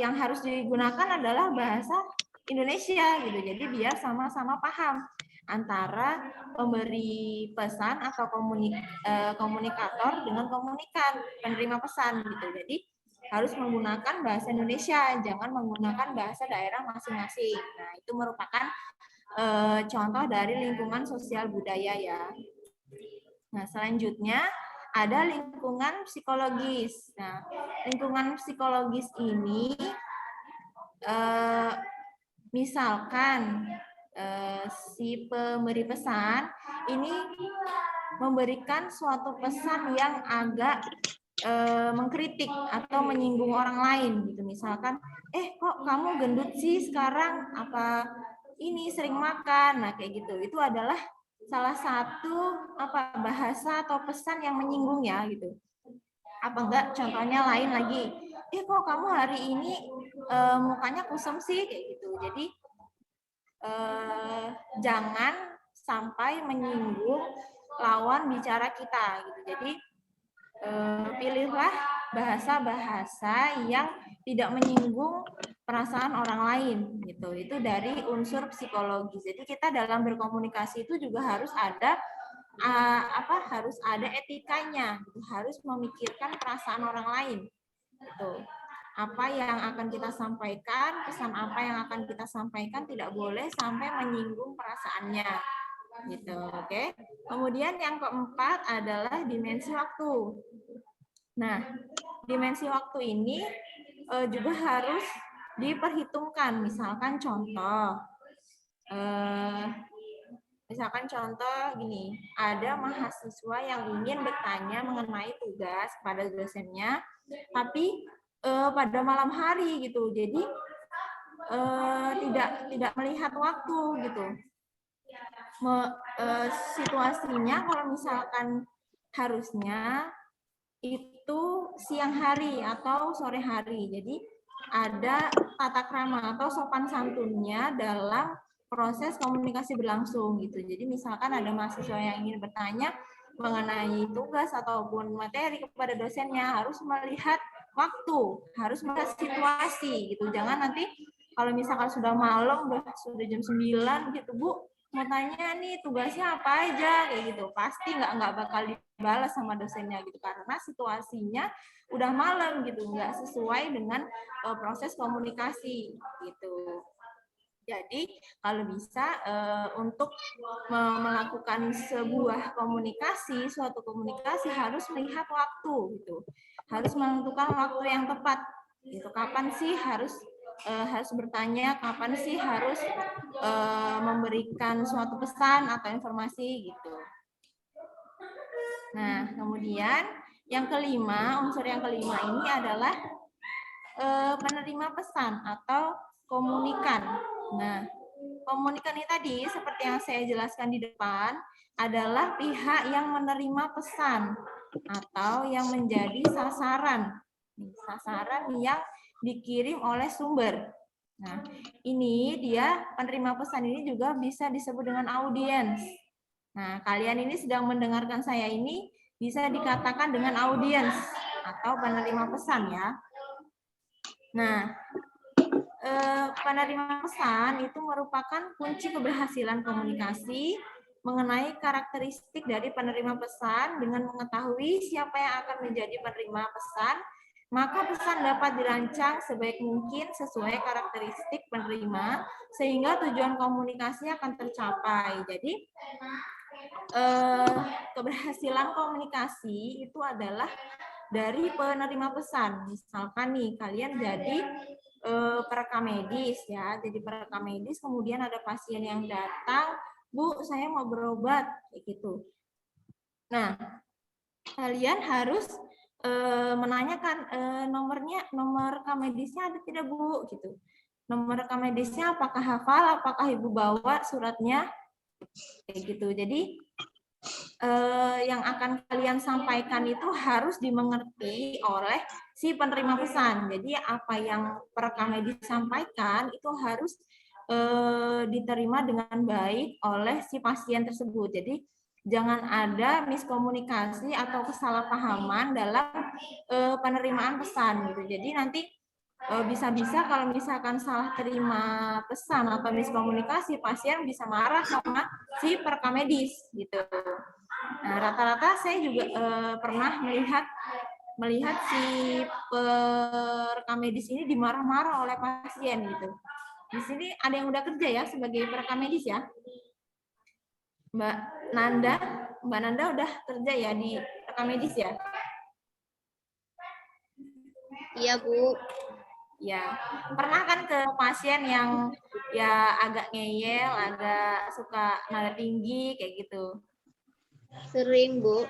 Yang harus digunakan adalah bahasa Indonesia gitu. Jadi biar sama-sama paham antara pemberi pesan atau komunikator dengan komunikan, penerima pesan gitu. Jadi harus menggunakan bahasa Indonesia, jangan menggunakan bahasa daerah masing-masing. Nah, itu merupakan contoh dari lingkungan sosial budaya ya. Nah, selanjutnya ada lingkungan psikologis. Nah, lingkungan psikologis ini misalkan si pemberi pesan ini memberikan suatu pesan yang agak mengkritik atau menyinggung orang lain gitu. Misalkan, kok kamu gendut sih sekarang, apa ini sering makan. Nah, kayak gitu. Itu adalah salah satu bahasa atau pesan yang menyinggung ya gitu. Apa enggak contohnya lain lagi, kok kamu hari ini mukanya kusam sih kayak gitu. Jadi jangan sampai menyinggung lawan bicara kita gitu. Jadi pilihlah bahasa-bahasa yang tidak menyinggung perasaan orang lain gitu. Itu dari unsur psikologis. Jadi kita dalam berkomunikasi itu juga harus ada harus ada etikanya, gitu. Harus memikirkan perasaan orang lain. Gitu. Apa yang akan kita sampaikan, pesan apa yang akan kita sampaikan tidak boleh sampai menyinggung perasaannya. Gitu, oke. Kemudian yang keempat adalah dimensi waktu. Nah, dimensi waktu ini juga harus diperhitungkan. Misalkan contoh gini, ada mahasiswa yang ingin bertanya mengenai tugas pada dosennya, tapi pada malam hari gitu. Jadi tidak melihat waktu gitu. Situasinya kalau misalkan harusnya itu siang hari atau sore hari. Jadi ada tata krama atau sopan santunnya dalam proses komunikasi berlangsung gitu. Jadi misalkan ada mahasiswa yang ingin bertanya mengenai tugas ataupun materi kepada dosennya, harus melihat waktu, harus melihat situasi gitu. Jangan nanti kalau misalkan sudah malam, sudah jam 9 gitu, Bu, mau tanya nih tugasnya apa aja kayak gitu, pasti nggak bakal dibalas sama dosennya gitu, karena situasinya udah malam gitu, nggak sesuai dengan proses komunikasi gitu. Jadi kalau bisa untuk melakukan sebuah komunikasi, suatu komunikasi harus melihat waktu gitu, harus menentukan waktu yang tepat gitu. Kapan sih harus bertanya, kapan sih harus memberikan suatu pesan atau informasi gitu. Nah, kemudian yang kelima, unsur yang kelima ini adalah penerima pesan atau komunikan. Nah, komunikan ini tadi seperti yang saya jelaskan di depan adalah pihak yang menerima pesan atau yang menjadi sasaran. Sasaran yang dikirim oleh sumber. Nah, ini dia penerima pesan ini juga bisa disebut dengan audiens. Nah, kalian ini sedang mendengarkan saya ini bisa dikatakan dengan audiens atau penerima pesan ya. Nah, penerima pesan itu merupakan kunci keberhasilan komunikasi. Mengenai karakteristik dari penerima pesan, dengan mengetahui siapa yang akan menjadi penerima pesan, maka pesan dapat dirancang sebaik mungkin sesuai karakteristik penerima, sehingga tujuan komunikasi akan tercapai. Jadi, keberhasilan komunikasi itu adalah dari penerima pesan. Misalkan nih, kalian jadi perekam medis ya, jadi perekam medis, kemudian ada pasien yang datang, Bu, saya mau berobat, kayak gitu. Nah, kalian harus menanyakan nomor rekam medisnya ada tidak, Bu, gitu. Nomor rekam medisnya apakah hafal, apakah Ibu bawa suratnya, kayak gitu. Jadi yang akan kalian sampaikan itu harus dimengerti oleh si penerima pesan. Jadi apa yang perekam medis sampaikan itu harus diterima dengan baik oleh si pasien tersebut. Jadi jangan ada miskomunikasi atau kesalahpahaman dalam penerimaan pesan gitu. Jadi nanti bisa-bisa kalau misalkan salah terima pesan atau miskomunikasi, pasien bisa marah sama si perekam medis gitu. Nah, rata-rata saya juga pernah melihat si perekam medis ini dimarah-marah oleh pasien gitu. Di sini ada yang udah kerja ya sebagai perekam medis ya, Mbak Nanda udah kerja ya di perekam medis ya? Iya, Bu. Ya, pernah kan ke pasien yang ya agak ngeyel, agak suka nada tinggi kayak gitu? Sering, Bu.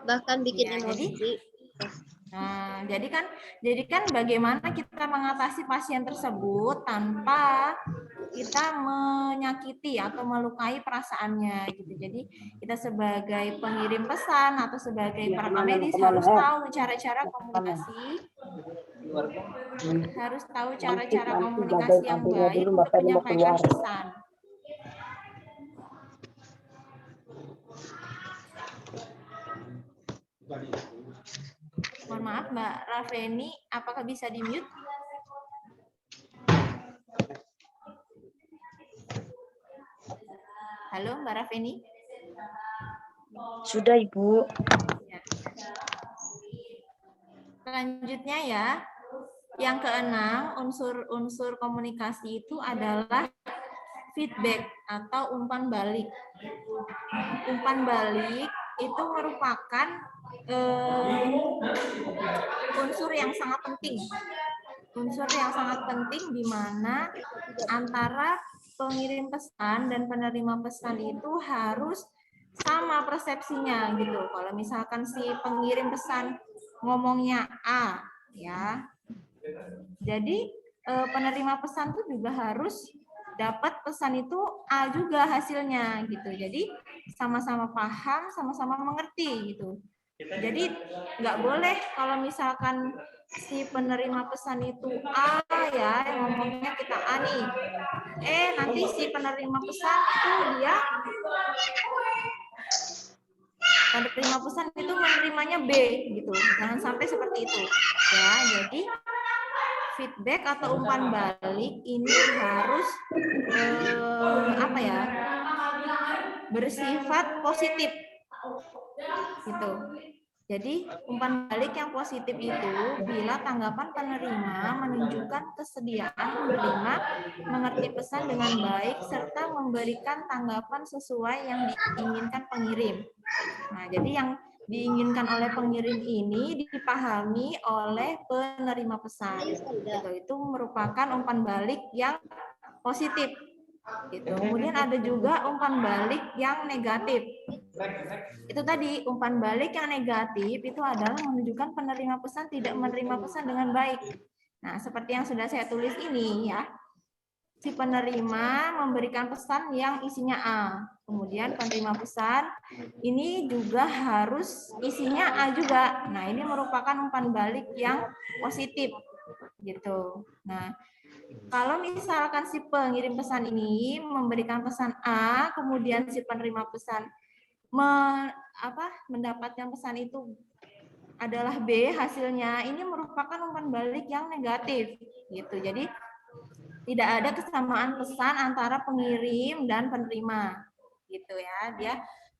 Bahkan bikin Ya, emosi. Nah, jadi kan bagaimana kita mengatasi pasien tersebut tanpa kita menyakiti atau melukai perasaannya gitu. Jadi kita sebagai pengirim pesan atau sebagai perekam medis harus tahu cara-cara komunikasi, harus tahu cara-cara komunikasi yang baik untuk menyampaikan pesan. Mohon maaf, Mbak Rafeni, apakah bisa di-mute? Halo, Mbak Rafeni. Sudah, Ibu. Ya. Selanjutnya ya, yang keenam, unsur komunikasi itu adalah feedback atau umpan balik. Umpan balik itu merupakan unsur yang sangat penting. Unsur yang sangat penting di mana antara pengirim pesan dan penerima pesan itu harus sama persepsinya gitu. Kalau misalkan si pengirim pesan ngomongnya A, ya. Jadi penerima pesan itu juga harus dapat pesan itu A juga hasilnya gitu. Jadi sama-sama paham, sama-sama mengerti gitu. Jadi nggak boleh kalau misalkan si penerima pesan itu A ya, ngomongnya kita A nih. Nanti si penerima pesan itu dia penerima pesan itu menerimanya B gitu. Jangan sampai seperti itu. Ya, jadi feedback atau umpan balik ini harus bersifat positif gitu. Jadi umpan balik yang positif itu bila tanggapan penerima menunjukkan kesediaan menerima, mengerti pesan dengan baik serta memberikan tanggapan sesuai yang diinginkan pengirim. Nah, jadi yang diinginkan oleh pengirim ini dipahami oleh penerima pesan. Itu merupakan umpan balik yang positif. Gitu. Kemudian ada juga umpan balik yang negatif. Itu tadi umpan balik yang negatif itu adalah menunjukkan penerima pesan tidak menerima pesan dengan baik. Nah, seperti yang sudah saya tulis ini ya. Si penerima memberikan pesan yang isinya A. Kemudian penerima pesan ini juga harus isinya A juga. Nah, ini merupakan umpan balik yang positif gitu. Nah, kalau misalkan si pengirim pesan ini memberikan pesan A, kemudian si penerima pesan mendapatkan pesan itu adalah B hasilnya, ini merupakan umpan balik yang negatif gitu. Jadi tidak ada kesamaan pesan antara pengirim dan penerima gitu ya.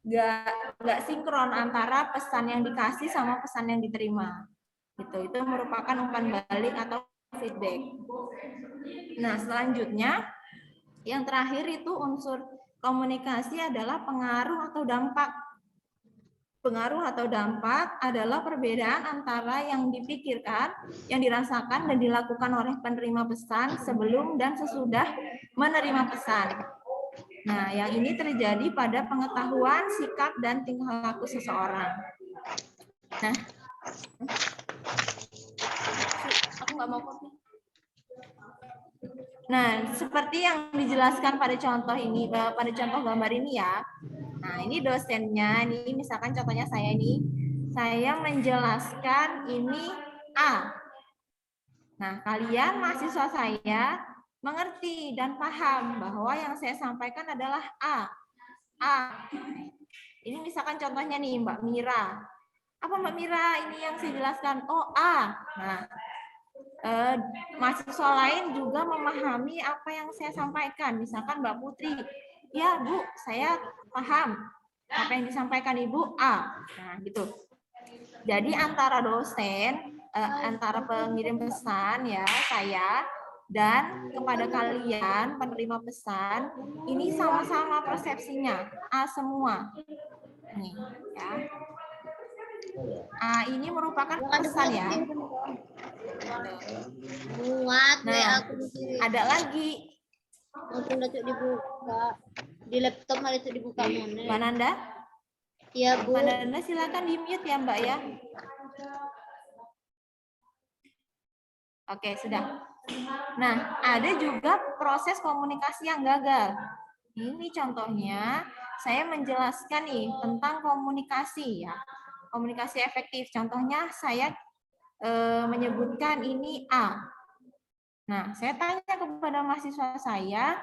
Dia nggak sinkron antara pesan yang dikasih sama pesan yang diterima gitu. Itu merupakan umpan balik atau feedback. Nah, selanjutnya yang terakhir itu unsur komunikasi adalah pengaruh atau dampak. Pengaruh atau dampak adalah perbedaan antara yang dipikirkan, yang dirasakan dan dilakukan oleh penerima pesan sebelum dan sesudah menerima pesan. Nah, yang ini terjadi pada pengetahuan, sikap, dan tingkah laku seseorang. Nah, aku nggak mau kopi. Nah, seperti yang dijelaskan pada contoh ini, pada contoh gambar ini ya. Nah, ini dosennya, ini misalkan contohnya saya ini, saya menjelaskan ini A. Nah, kalian mahasiswa saya mengerti dan paham bahwa yang saya sampaikan adalah A. Ini misalkan contohnya nih Mbak Mira. Apa Mbak Mira ini yang saya jelaskan? Oh, A. Nah, mahasiswa lain juga memahami apa yang saya sampaikan. Misalkan Mbak Putri, ya Bu, saya paham apa yang disampaikan Ibu A. Nah, gitu. Jadi antara dosen, antara pengirim pesan ya saya dan kepada kalian penerima pesan ini sama-sama persepsinya A semua. Nih, ya. A ini merupakan pesan ya. Muat, Nah, ada lagi. Langsung dapat dibuka. Di laptop malah itu dibuka mana? Mbak Nanda? Iya, Bu. Mbak Nanda silakan di-mute ya, Mbak ya. Oke, sudah. Nah, ada juga proses komunikasi yang gagal. Ini contohnya, saya menjelaskan nih tentang komunikasi ya. Komunikasi efektif. Contohnya saya menyebutkan ini A. Nah, saya tanya kepada mahasiswa saya,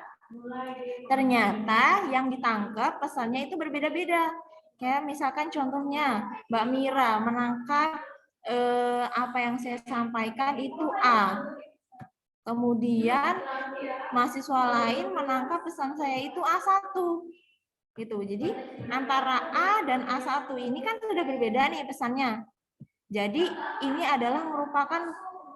ternyata yang ditangkap pesannya itu berbeda-beda. Kayak misalkan contohnya Mbak Mira menangkap apa yang saya sampaikan itu A. Kemudian mahasiswa lain menangkap pesan saya itu A1. Gitu. Jadi antara A dan A1 ini kan sudah berbeda nih pesannya. Jadi ini adalah merupakan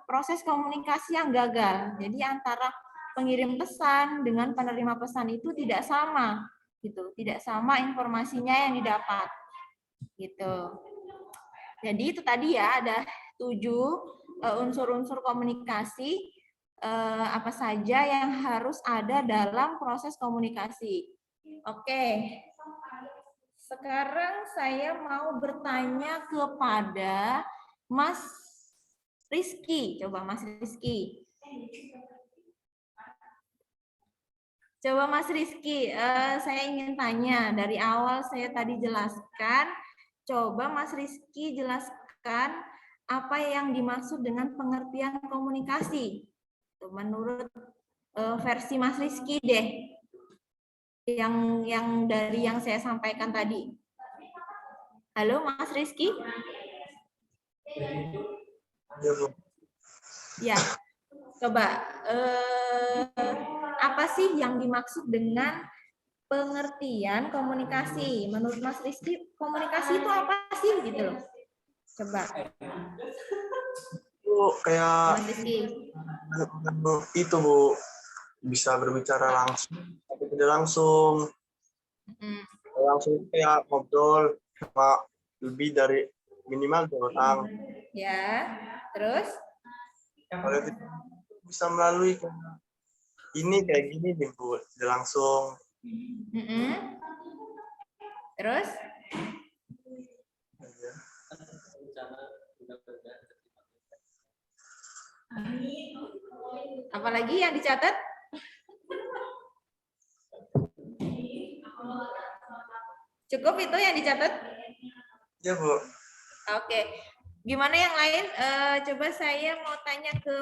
proses komunikasi yang gagal. Jadi antara pengirim pesan dengan penerima pesan itu tidak sama, gitu. Tidak sama informasinya yang didapat, gitu. Jadi itu tadi ya ada 7 unsur-unsur komunikasi apa saja yang harus ada dalam proses komunikasi. Oke. Sekarang saya mau bertanya kepada Mas Rizky. Coba Mas Rizky. Coba Mas Rizky, saya ingin tanya. Dari awal saya tadi jelaskan. Coba Mas Rizky jelaskan apa yang dimaksud dengan pengertian komunikasi. Menurut versi Mas Rizky deh. Yang dari yang saya sampaikan tadi. Halo Mas Rizky? Ya, Bu. Ya, coba apa sih yang dimaksud dengan pengertian komunikasi? Menurut Mas Rizky, komunikasi itu apa sih gitu loh? Coba. Bu, kayak Mas Rizky. itu Bu, bisa berbicara langsung atau tidak langsung. Langsung kayak ngobrol sama lebih dari minimal 2 orang. Ya, terus? Kalau itu bisa melalui ini kayak gini nih Bu, tidak langsung. Terus? Apalagi yang dicatat? Cukup itu yang dicatat? Ya Bu. Oke. Gimana yang lain? Coba saya mau tanya ke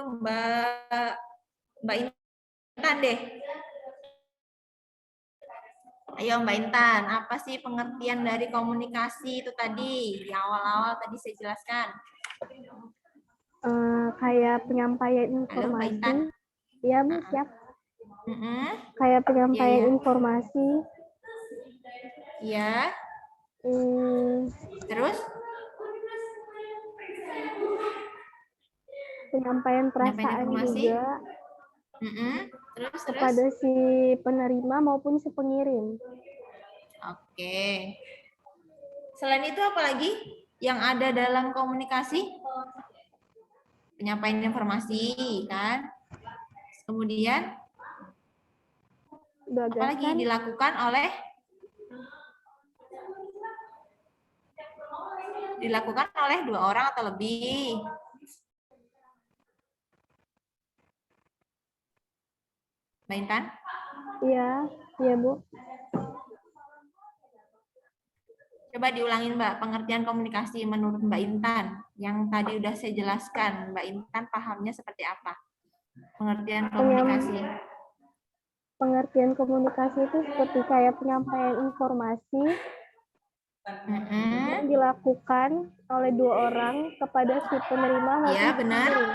Mbak Intan deh. Ayo Mbak Intan, apa sih pengertian dari komunikasi itu tadi? Di awal-awal tadi saya jelaskan. Kayak penyampaian Halo Mbak Intan. informasi. Iya, Bu, siap. Kayak Iya, penyampaian iya. informasi. Iya. Terus? Penyampaian perasaan informasi. juga Terus? kepada si penerima maupun si pengirim. Oke. Selain itu apa lagi yang ada dalam komunikasi? Penyampaian informasi, kan? Kemudian apalagi Gagasan, dilakukan oleh 2 orang atau lebih. Mbak Intan? iya, iya Bu. Coba diulangin Mbak, pengertian komunikasi menurut Mbak Intan. Yang tadi udah saya jelaskan, Mbak Intan pahamnya seperti apa? Pengertian komunikasi. Pengertian komunikasi itu seperti kayak penyampaian informasi yang dilakukan oleh 2 orang kepada si penerima maupun Iya, benar. pengirim.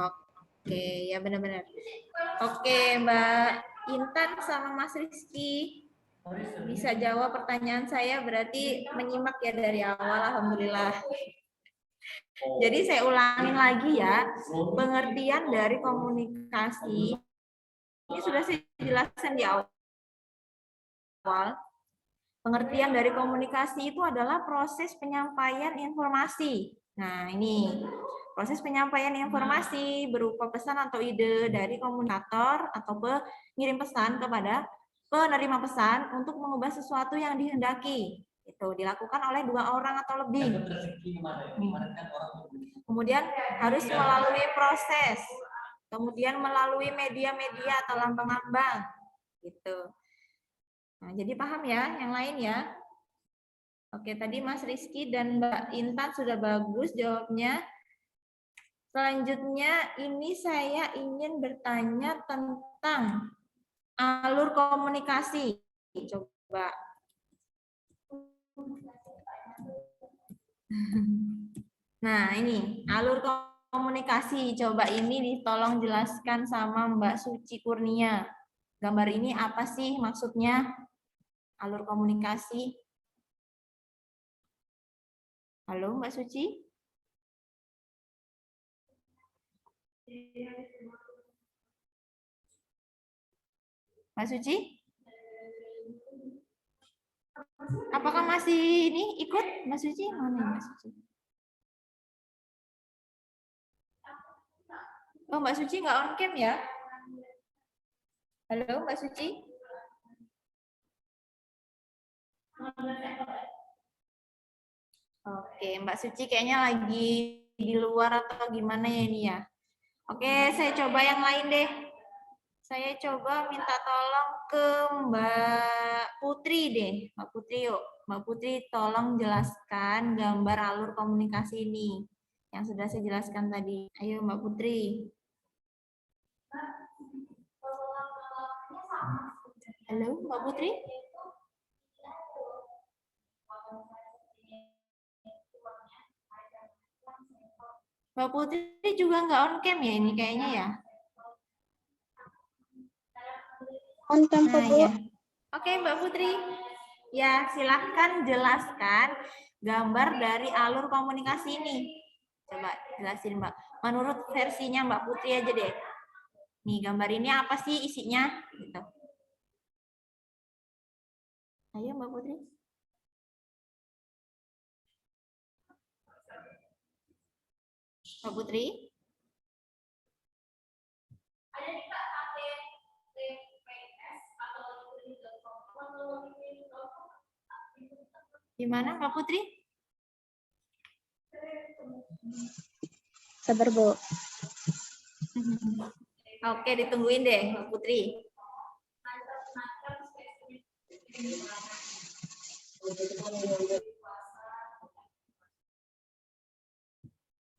Oke, ya benar-benar. Oke, Mbak Intan sama Mas Rizky bisa jawab pertanyaan saya, berarti menyimak ya dari awal, alhamdulillah. Jadi saya ulangin lagi ya, pengertian dari komunikasi ini sudah saya jelaskan di awal. Pengertian dari komunikasi itu adalah proses penyampaian informasi. Nah, ini proses penyampaian informasi berupa pesan atau ide dari komunikator atau pengirim pesan kepada penerima pesan untuk mengubah sesuatu yang dihendaki. Itu dilakukan oleh 2 orang atau lebih. Kemudian harus melalui proses, kemudian melalui media-media atau lambang-lambang. Gitu. Nah, jadi paham ya yang lain ya? Oke, tadi Mas Rizky dan Mbak Intan sudah bagus jawabnya. Selanjutnya ini saya ingin bertanya tentang alur komunikasi. Coba. Nah, ini alur komunikasi. Coba ini ditolong jelaskan sama Mbak Suci Kurnia. Gambar ini apa sih maksudnya? Alur komunikasi. Halo, Mbak Suci? Mbak Suci? Apakah masih ini ikut Mbak Suci? Mana Mbak Suci? Oh, Mbak Suci nggak on cam ya? Halo, Mbak Suci? Oke, Mbak Suci kayaknya lagi di luar atau gimana ya ini ya? Oke, saya coba yang lain deh. Saya coba minta tolong ke Mbak Putri deh. Mbak Putri yuk. Mbak Putri tolong jelaskan gambar alur komunikasi ini. Yang sudah saya jelaskan tadi. Ayo Mbak Putri. Halo Mbak Putri? Mbak Putri juga nggak on cam ya ini kayaknya ya? On cam kok, Nah, Bu. ya. Oke, Mbak Putri. Ya, silahkan jelaskan gambar dari alur komunikasi ini. Coba jelasin, Mbak. Menurut versinya Mbak Putri aja deh. Nih, gambar ini apa sih isinya? Gitu. Ayo, Mbak Putri. Mbak Putri. Gimana Mbak Putri? Sabar, Bu. Oke, ditungguin deh Mbak Putri.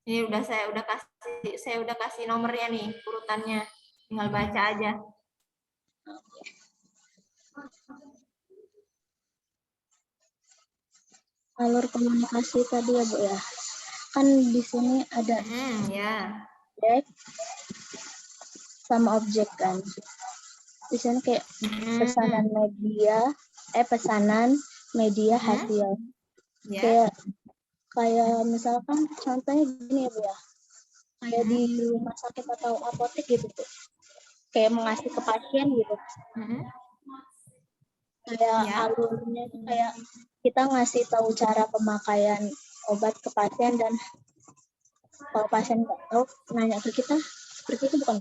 Ini saya udah kasih nomornya nih, urutannya. Tinggal baca aja. Alur komunikasi tadi ya, Bu ya. Kan di sini ada Ya. subjek sama objek kan. Di sini kayak pesanan media hasil. Ya. Kayak misalkan contohnya gini ya, Bu ya. Kayak di rumah sakit atau apotek gitu, Bu. Kayak mengasih ke pasien gitu. Kayak Ya. alurnya itu kayak kita ngasih tahu cara pemakaian obat ke pasien, dan kalau pasien nggak tahu nanya ke kita, seperti itu bukan?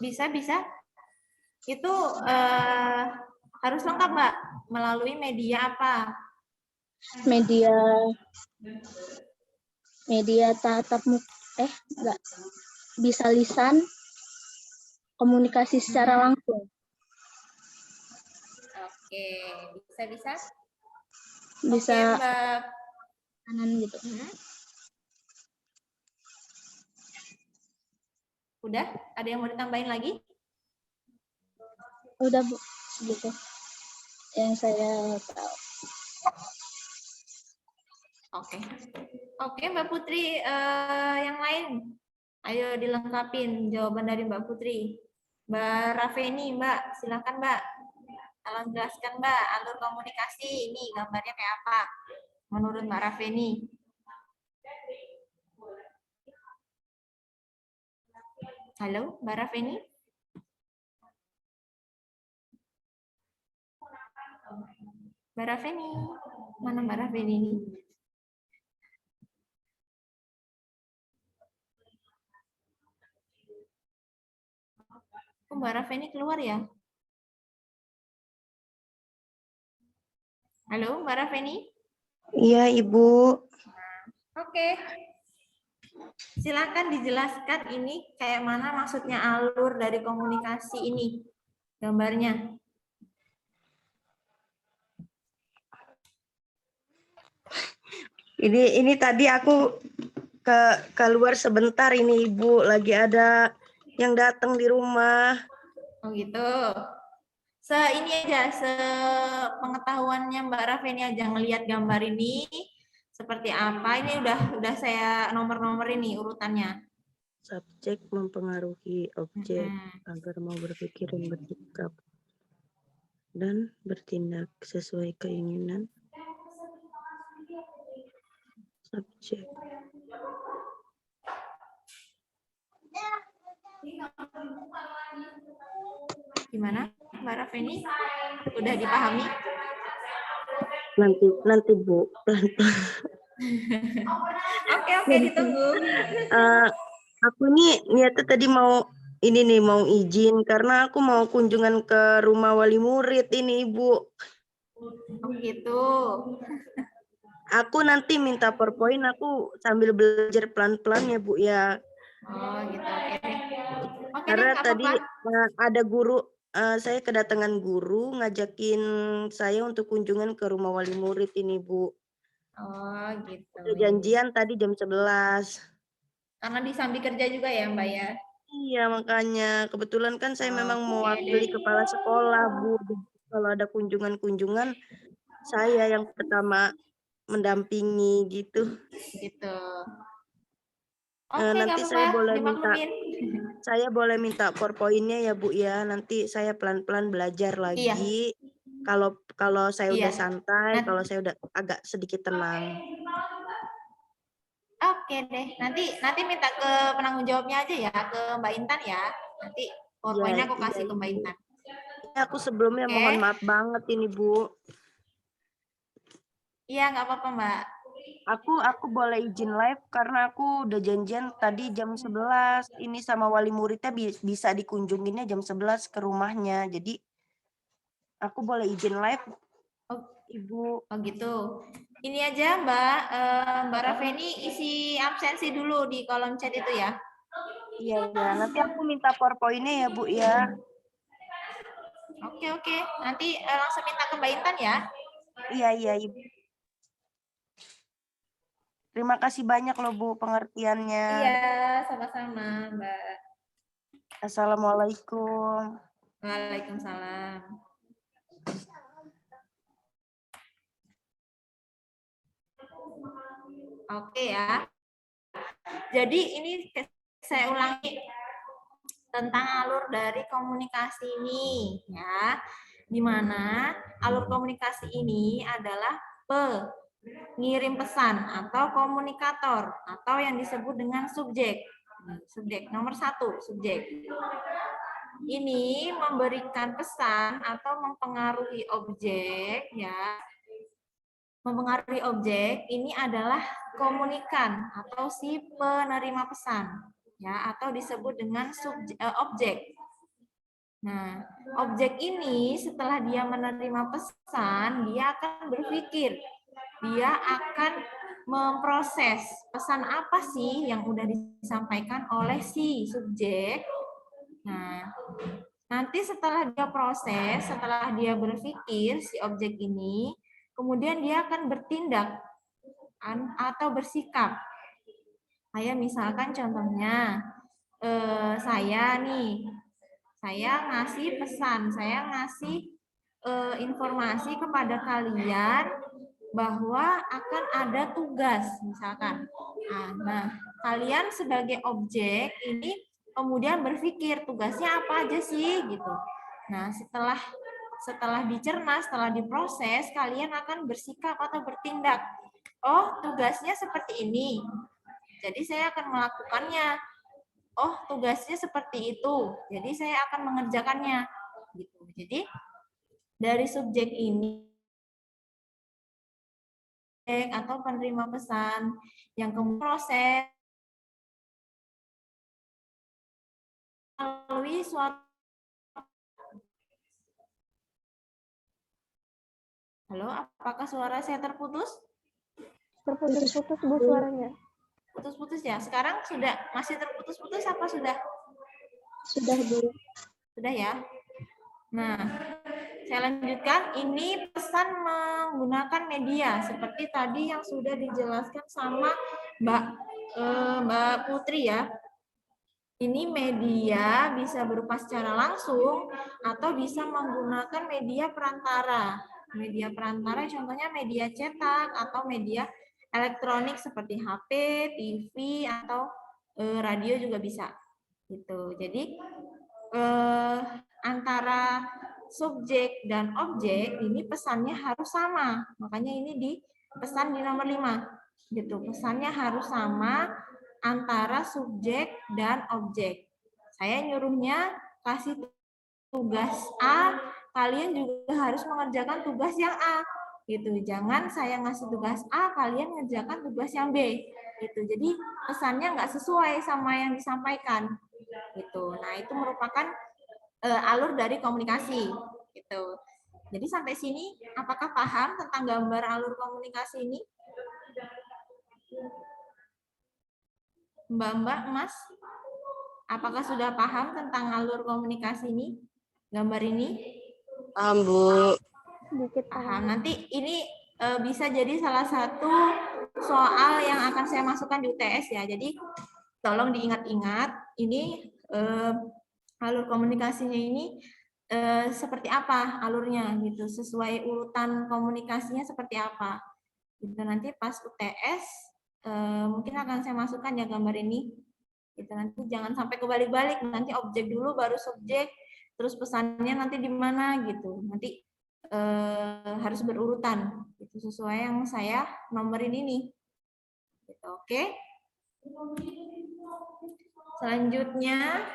Bisa. Itu harus lengkap, Mbak. Melalui media apa? Media tatap muka, enggak. Bisa lisan, komunikasi secara langsung. Oke, bisa. Bisa Oke, Mbak. kanan gitu. Udah? Ada yang mau ditambahin lagi? Udah, Bu, gitu. Yang saya tahu. Oke, Mbak Putri, yang lain. Ayo dilengkapin jawaban dari Mbak Putri. Mbak Rafeni, Mbak, silakan Mbak. Tolong jelaskan Mbak, alur komunikasi ini gambarnya kayak apa menurut Mbak Rafeni? Halo, Mbak Rafeni? Mbak Rafeni, mana Mbak Rafeni ini? Kok Mbak Rafeni keluar ya? Halo, Mbak Rafeni? Iya, Ibu. Oke. Silakan dijelaskan ini kayak mana maksudnya alur dari komunikasi ini, gambarnya. Ini tadi aku keluar sebentar ini, Ibu. Lagi ada yang datang di rumah. Oh gitu. Ini aja, sepengetahuannya Mbak Rafeni aja ngelihat gambar ini seperti apa. Ini udah saya nomor-nomor ini urutannya. Subjek mempengaruhi objek agar mau berpikir dan bersikap dan bertindak sesuai keinginan subjek. Gimana Mbak Rafeni? Udah dipahami? Nanti Bu, pelan-pelan. Oke, ditunggu. Aku nih niatnya tadi mau izin karena aku mau kunjungan ke rumah wali murid ini Ibu. Oh gitu. Aku nanti minta PowerPoint, aku sambil belajar pelan-pelan ya Bu ya. Oh gitu, oke deh. Oke Karena deh, nggak tadi apa-apa. ada guru, saya kedatangan guru ngajakin saya untuk kunjungan ke rumah wali murid ini Bu. Oh gitu. Udah janjian tadi jam 11. Karena disambi kerja juga ya Mbak ya? Iya makanya, kebetulan kan saya memang Oke mewakili deh. kepala sekolah Bu. Jadi kalau ada kunjungan-kunjungan, saya yang pertama mendampingi gitu. Gitu. Oke, nggak Nanti apa-apa, dimaklumin. saya boleh minta PowerPoint-nya ya Bu ya. Nanti saya pelan-pelan belajar Iya. lagi. Kalau saya udah Iya. santai, kalau saya udah agak sedikit tenang. Oke deh, nanti minta ke penanggung jawabnya aja ya, ke Mbak Intan ya. Nanti PowerPoint-nya aku kasih ke Mbak Ibu. Intan. Aku sebelumnya Oke. mohon maaf banget ini Bu. Iya, nggak apa-apa Mbak. Aku boleh izin live karena aku udah janjian tadi jam 11. Ini sama wali muridnya bisa dikunjunginnya jam 11 ke rumahnya. Jadi aku boleh izin live, Ibu. Oh gitu. Ini aja Mbak Rafeni isi absensi dulu di kolom chat itu ya. Iya. Nanti aku minta PowerPoint-nya ya Bu ya. Oke. Nanti langsung minta ke Mbak Intan ya. Iya Ibu. Terima kasih banyak loh Bu pengertiannya. Iya, sama-sama Mbak. Assalamualaikum. Waalaikumsalam. Oke ya. Jadi ini saya ulangi tentang alur dari komunikasi ini ya. Di mana alur komunikasi ini adalah pengirim pesan atau komunikator atau yang disebut dengan subjek. Subjek nomor 1, subjek. Ini memberikan pesan atau mempengaruhi objek ya. Mempengaruhi objek ini adalah komunikan atau si penerima pesan ya, atau disebut dengan objek. Nah, objek ini setelah dia menerima pesan, dia akan berpikir, dia akan memproses pesan apa sih yang udah disampaikan oleh si subjek. Nah, nanti setelah dia proses, setelah dia berpikir si objek ini, kemudian dia akan bertindak atau bersikap. Kayak misalkan contohnya, saya ngasih pesan, saya ngasih informasi kepada kalian bahwa akan ada tugas, misalkan. Nah, kalian sebagai objek ini kemudian berpikir tugasnya apa aja sih gitu. Nah, setelah dicerna, setelah diproses, kalian akan bersikap atau bertindak. Oh, tugasnya seperti ini. Jadi saya akan melakukannya. Oh, tugasnya seperti itu. Jadi saya akan mengerjakannya. Gitu. Jadi dari subjek ini atau penerima pesan yang kemudian proses melalui suatu. Halo, apakah suara saya terputus? Terputus-putus Bu suaranya. Putus-putus ya. Sekarang masih terputus-putus apa sudah? Sudah Bu. Sudah ya. Nah, saya lanjutkan. Ini pesan menggunakan media seperti tadi yang sudah dijelaskan sama Mbak Putri ya. Ini media bisa berupa secara langsung atau bisa menggunakan media perantara. Media perantara contohnya media cetak atau media elektronik seperti HP, TV, atau radio juga bisa. Gitu. Jadi antara subjek dan objek ini pesannya harus sama. Makanya ini di pesan di nomor 5. Gitu. Pesannya harus sama antara subjek dan objek. Saya nyuruhnya kasih tugas A, kalian juga harus mengerjakan tugas yang A. Gitu. Jangan saya ngasih tugas A, kalian ngerjakan tugas yang B. Gitu. Jadi pesannya nggak sesuai sama yang disampaikan. Gitu. Nah, itu merupakan alur dari komunikasi. Gitu. Jadi sampai sini, apakah paham tentang gambar alur komunikasi ini? Mbak-mbak, Mas, apakah sudah paham tentang alur komunikasi ini? Gambar ini? Paham, Bu. Sedikit Paham. Nanti ini bisa jadi salah satu soal yang akan saya masukkan di UTS ya. Jadi tolong diingat-ingat, ini alur komunikasinya ini seperti apa alurnya gitu, sesuai urutan komunikasinya seperti apa. Gitu nanti pas UTS mungkin akan saya masukkan ya gambar ini. Gitu nanti jangan sampai kebalik-balik, nanti objek dulu baru subjek, terus pesannya nanti di mana gitu. Nanti harus berurutan itu sesuai yang saya nomorin ini. Gitu, oke. Selanjutnya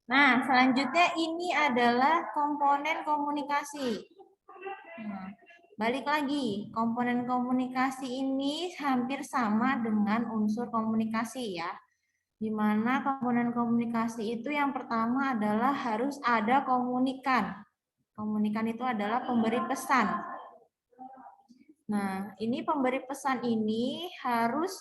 nah, selanjutnya ini adalah komponen komunikasi. Nah, balik lagi, komponen komunikasi ini hampir sama dengan unsur komunikasi ya. Di mana komponen komunikasi itu yang pertama adalah harus ada komunikan. Komunikan itu adalah pemberi pesan. Nah, ini pemberi pesan ini harus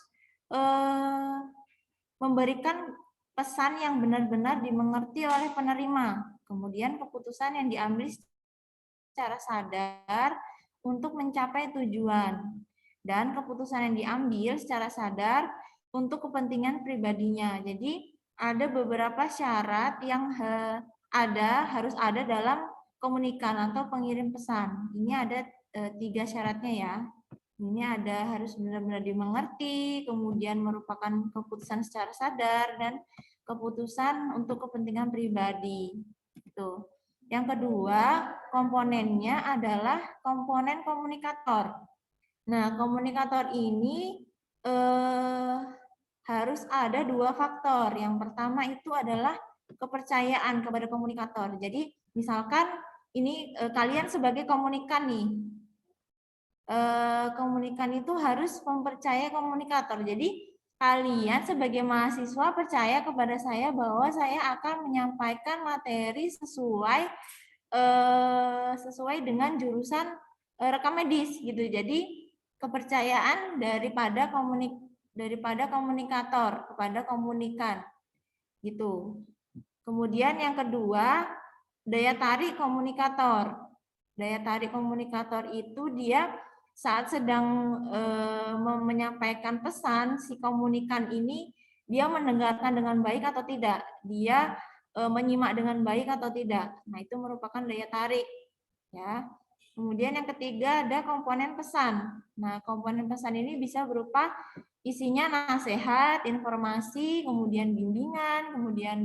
memberikan pesan yang benar-benar dimengerti oleh penerima. Kemudian keputusan yang diambil secara sadar untuk mencapai tujuan. Dan keputusan yang diambil secara sadar untuk kepentingan pribadinya. Jadi ada beberapa syarat yang harus ada dalam komunikan atau pengirim pesan. Ini ada 3 syaratnya ya. Ini ada harus benar-benar dimengerti, kemudian merupakan keputusan secara sadar, dan keputusan untuk kepentingan pribadi. Itu. Yang kedua, komponennya adalah komponen komunikator. Nah, komunikator ini harus ada 2 faktor. Yang pertama itu adalah kepercayaan kepada komunikator. Jadi, misalkan ini kalian sebagai komunikan nih, komunikan itu harus mempercayai komunikator. Jadi kalian sebagai mahasiswa percaya kepada saya bahwa saya akan menyampaikan materi sesuai dengan jurusan rekam medis gitu. Jadi kepercayaan daripada komunikator kepada komunikan gitu. Kemudian yang kedua, daya tarik komunikator. Daya tarik komunikator itu dia saat sedang menyampaikan pesan, si komunikan ini dia mendengarkan dengan baik atau tidak, dia menyimak dengan baik atau tidak. Nah, itu merupakan daya tarik ya. Kemudian yang ketiga ada komponen pesan. Nah, komponen pesan ini bisa berupa isinya nasihat, informasi, kemudian bimbingan, kemudian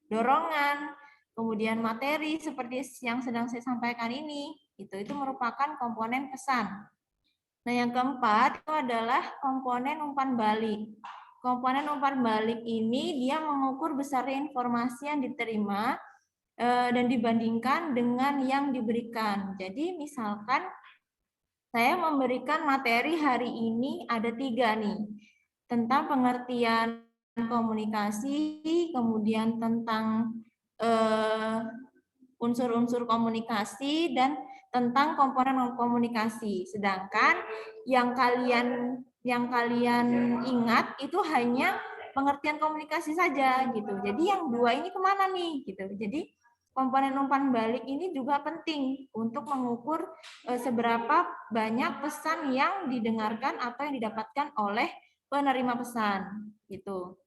dorongan, kemudian materi seperti yang sedang saya sampaikan ini. Itu merupakan komponen pesan. Nah, yang keempat itu adalah komponen umpan balik. Komponen umpan balik ini dia mengukur besarnya informasi yang diterima dan dibandingkan dengan yang diberikan. Jadi misalkan saya memberikan materi hari ini ada 3 nih, tentang pengertian komunikasi, kemudian tentang unsur-unsur komunikasi dan tentang komponen komunikasi. Sedangkan yang kalian ingat itu hanya pengertian komunikasi saja gitu. Jadi yang dua ini kemana nih gitu. Jadi komponen umpan balik ini juga penting untuk mengukur seberapa banyak pesan yang didengarkan atau yang didapatkan oleh penerima pesan gitu.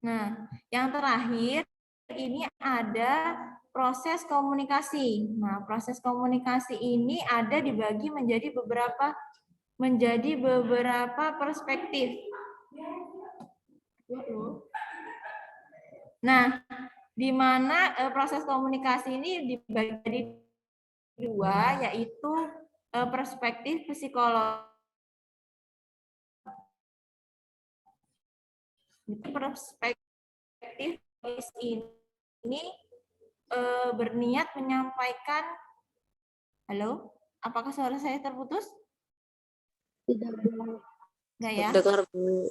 Nah, yang terakhir ini ada proses komunikasi. Nah, proses komunikasi ini ada dibagi menjadi beberapa perspektif. Nah, di mana proses komunikasi ini dibagi jadi dua, yaitu perspektif psikolog. Perspektif ini berniat menyampaikan. Halo, apakah suara saya terputus? Tidak. Enggak ya? Dengar, Bu.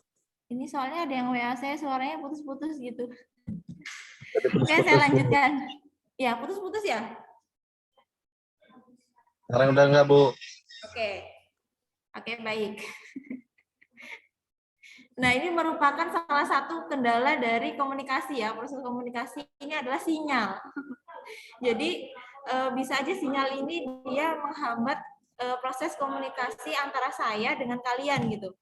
Ini soalnya ada yang WA saya suaranya putus-putus gitu. Oke, saya lanjutkan. Ya, putus-putus ya? Sekarang udah enggak, Bu? Oke, baik. Nah, ini merupakan salah satu kendala dari komunikasi ya. Proses komunikasi ini adalah sinyal. Jadi, bisa aja sinyal ini dia menghambat proses komunikasi antara saya dengan kalian gitu.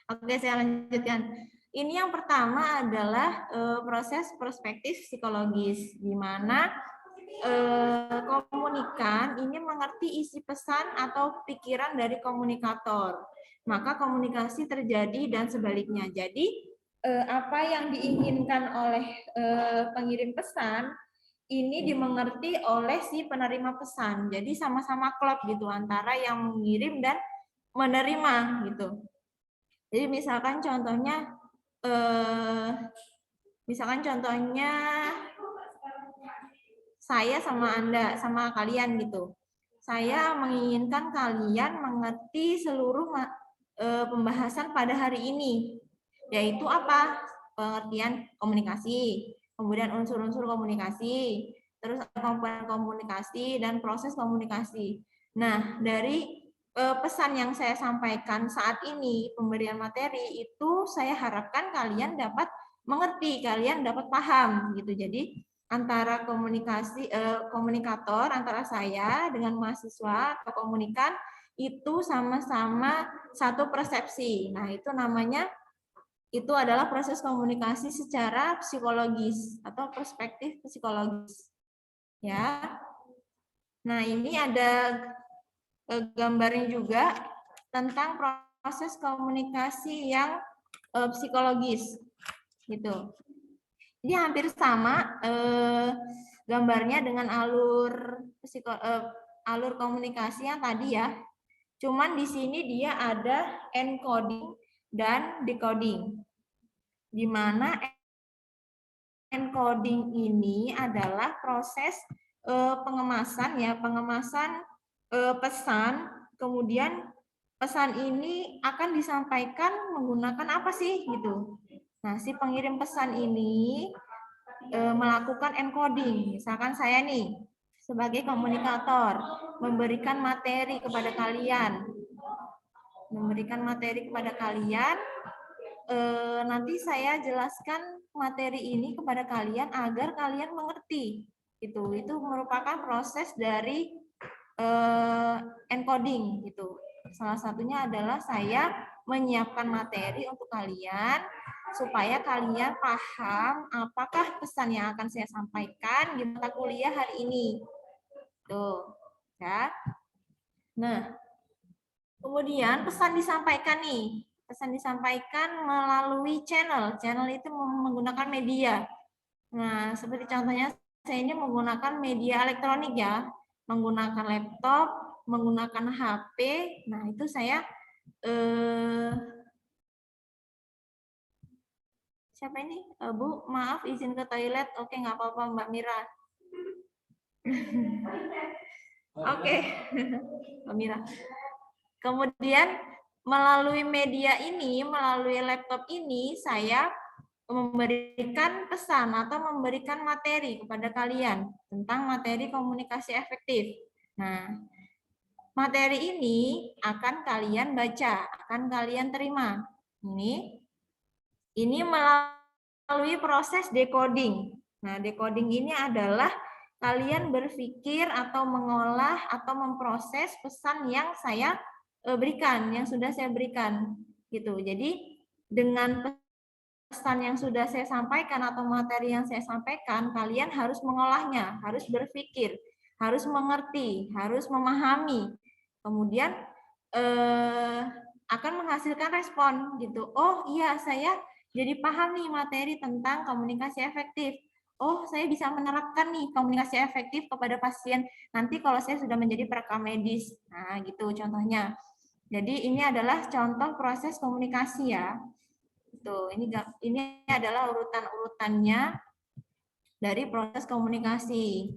Oke, saya lanjutkan. Ini yang pertama adalah proses perspektif psikologis, di mana komunikan ini mengerti isi pesan atau pikiran dari komunikator. Maka komunikasi terjadi dan sebaliknya. Jadi apa yang diinginkan oleh pengirim pesan ini dimengerti oleh si penerima pesan. Jadi sama-sama klop gitu antara yang mengirim dan menerima gitu. Jadi misalkan contohnya saya sama Anda, sama kalian gitu. Saya menginginkan kalian mengerti seluruh pembahasan pada hari ini, yaitu apa? Pengertian komunikasi, kemudian unsur-unsur komunikasi, terus komponen komunikasi dan proses komunikasi. Nah, dari pesan yang saya sampaikan saat ini, pemberian materi itu saya harapkan kalian dapat mengerti, kalian dapat paham gitu. Jadi antara komunikator antara saya dengan mahasiswa atau komunikan itu sama-sama satu persepsi. Nah, itu adalah proses komunikasi secara psikologis atau perspektif psikologis. Ya. Nah, ini ada gambarnya juga tentang proses komunikasi yang psikologis gitu. Ini hampir sama gambarnya dengan alur komunikasi yang tadi ya. Cuman di sini dia ada encoding dan decoding. Di mana encoding ini adalah proses pengemasan pesan, kemudian pesan ini akan disampaikan menggunakan apa sih gitu. Nah, si pengirim pesan ini melakukan encoding. Misalkan saya nih, sebagai komunikator, memberikan materi kepada kalian. Nanti saya jelaskan materi ini kepada kalian agar kalian mengerti. Itu merupakan proses dari encoding gitu. Salah satunya adalah saya menyiapkan materi untuk kalian supaya kalian paham apakah pesan yang akan saya sampaikan di mata kuliah hari ini. Tuh, ya. Nah, kemudian pesan disampaikan nih. Pesan disampaikan melalui channel. Channel itu menggunakan media. Nah, seperti contohnya saya ini menggunakan media elektronik ya. Menggunakan laptop, menggunakan HP. Nah, itu saya siapa ini? Bu, maaf izin ke toilet. Oke, nggak apa-apa Mbak Mira. Oke, Mbak Mira. Kemudian melalui media ini, melalui laptop ini, saya memberikan pesan atau memberikan materi kepada kalian tentang materi komunikasi efektif. Nah, materi ini akan kalian baca, akan kalian terima. Ini melalui proses decoding. Nah, decoding ini adalah kalian berpikir atau mengolah atau memproses pesan yang saya berikan, yang sudah saya berikan, gitu. Jadi dengan pesan yang sudah saya sampaikan atau materi yang saya sampaikan, kalian harus mengolahnya, harus berpikir, harus mengerti, harus memahami. Kemudian akan menghasilkan respon, gitu. Oh iya, saya jadi paham nih materi tentang komunikasi efektif. Oh, saya bisa menerapkan nih komunikasi efektif kepada pasien nanti kalau saya sudah menjadi perekam medis. Nah, gitu contohnya. Jadi ini adalah contoh proses komunikasi ya. Tuh, ini adalah urutan-urutannya dari proses komunikasi.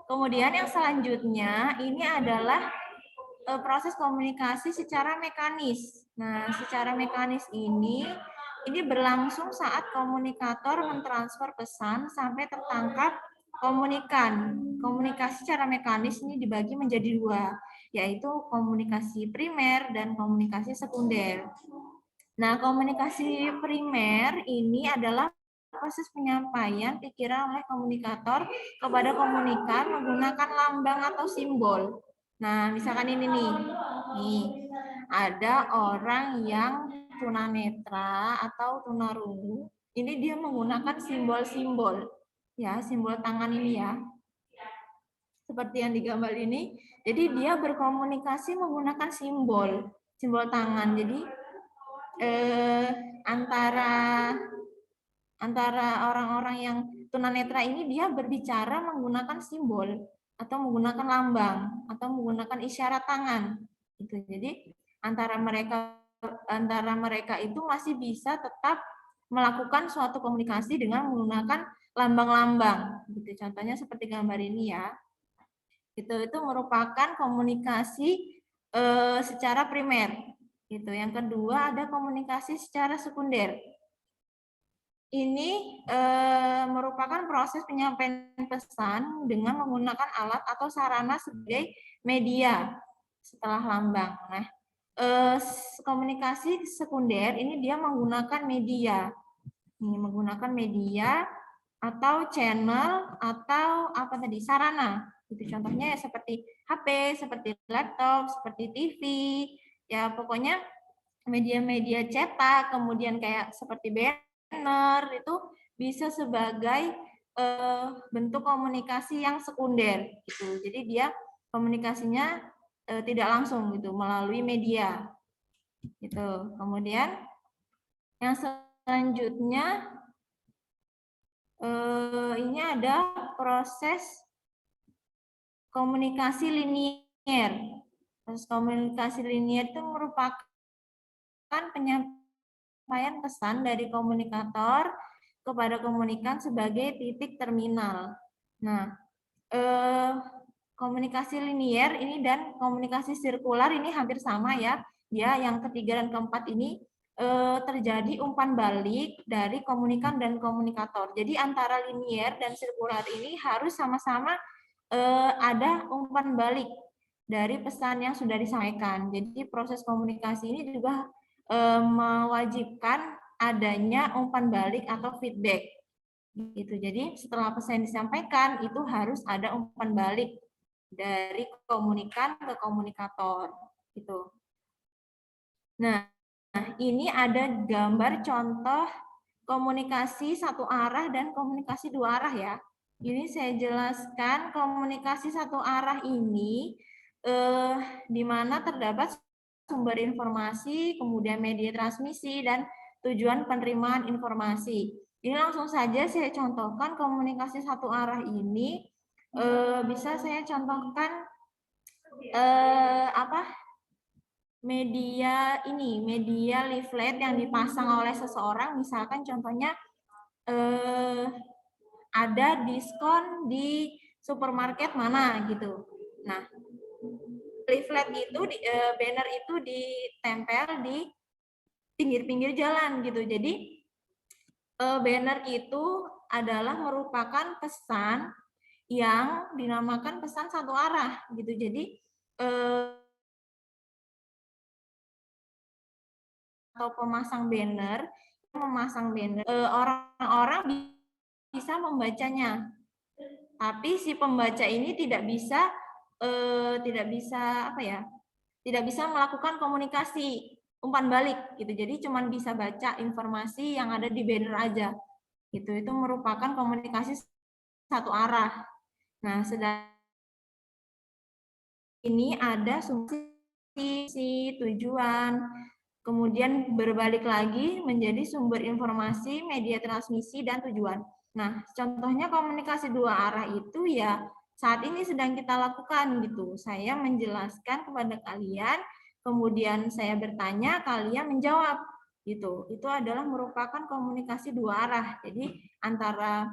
Kemudian yang selanjutnya ini adalah proses komunikasi secara mekanis. Nah, secara mekanis ini berlangsung saat komunikator mentransfer pesan sampai tertangkap komunikan. Komunikasi secara mekanis ini dibagi menjadi dua, yaitu komunikasi primer dan komunikasi sekunder. Nah, komunikasi primer ini adalah proses penyampaian pikiran oleh komunikator kepada komunikan menggunakan lambang atau simbol. Nah, misalkan ini nih, ada orang yang tunanetra atau tunarungu, ini dia menggunakan simbol-simbol, ya, simbol tangan ini ya, seperti yang digambar ini. Jadi dia berkomunikasi menggunakan simbol tangan. Jadi antara orang-orang yang tunanetra ini dia berbicara menggunakan simbol atau menggunakan lambang atau menggunakan isyarat tangan gitu. Jadi antara mereka itu masih bisa tetap melakukan suatu komunikasi dengan menggunakan lambang-lambang gitu. Contohnya seperti gambar ini ya. Itu merupakan komunikasi secara primer. Gitu. Yang kedua ada komunikasi secara sekunder. Ini merupakan proses penyampaian pesan dengan menggunakan alat atau sarana sebagai media setelah lambang. Nah, komunikasi sekunder ini dia menggunakan media. Ini menggunakan media atau channel atau apa tadi sarana. Itu contohnya ya seperti HP, seperti laptop, seperti TV. Ya pokoknya media-media cetak, kemudian kayak seperti banner itu bisa sebagai bentuk komunikasi yang sekunder gitu. Jadi dia komunikasinya tidak langsung gitu melalui media gitu. Kemudian yang selanjutnya ini ada proses komunikasi linier. Proses komunikasi linier itu merupakan penyampaian pesan dari komunikator kepada komunikan sebagai titik terminal. Nah, komunikasi linier ini dan komunikasi sirkular ini hampir sama ya. Ya, yang ketiga dan keempat ini terjadi umpan balik dari komunikan dan komunikator. Jadi antara linier dan sirkular ini harus sama-sama ada umpan balik dari pesan yang sudah disampaikan. Jadi proses komunikasi ini juga mewajibkan adanya umpan balik atau feedback. Gitu. Jadi setelah pesan disampaikan itu harus ada umpan balik dari komunikan ke komunikator. Gitu. Nah, ini ada gambar contoh komunikasi satu arah dan komunikasi dua arah ya. Ini saya jelaskan komunikasi satu arah ini di mana terdapat sumber informasi, kemudian media transmisi, dan tujuan penerimaan informasi. Ini langsung saja saya contohkan komunikasi satu arah ini. Bisa saya contohkan media leaflet yang dipasang oleh seseorang, misalkan contohnya ada diskon di supermarket mana gitu. Nah, leaflet itu banner itu ditempel di pinggir-pinggir jalan gitu. Jadi banner itu adalah merupakan pesan yang dinamakan pesan satu arah gitu. Jadi atau memasang banner, orang-orang bisa membacanya, tapi si pembaca ini tidak bisa melakukan komunikasi umpan balik gitu. Jadi cuman bisa baca informasi yang ada di banner aja gitu. Itu merupakan komunikasi satu arah. Nah, sedang ini ada sumber tujuan, kemudian berbalik lagi menjadi sumber informasi, media transmisi, dan tujuan. Nah, contohnya komunikasi dua arah itu ya saat ini sedang kita lakukan gitu. Saya menjelaskan kepada kalian, kemudian saya bertanya, kalian menjawab gitu. Itu adalah merupakan komunikasi dua arah. Jadi antara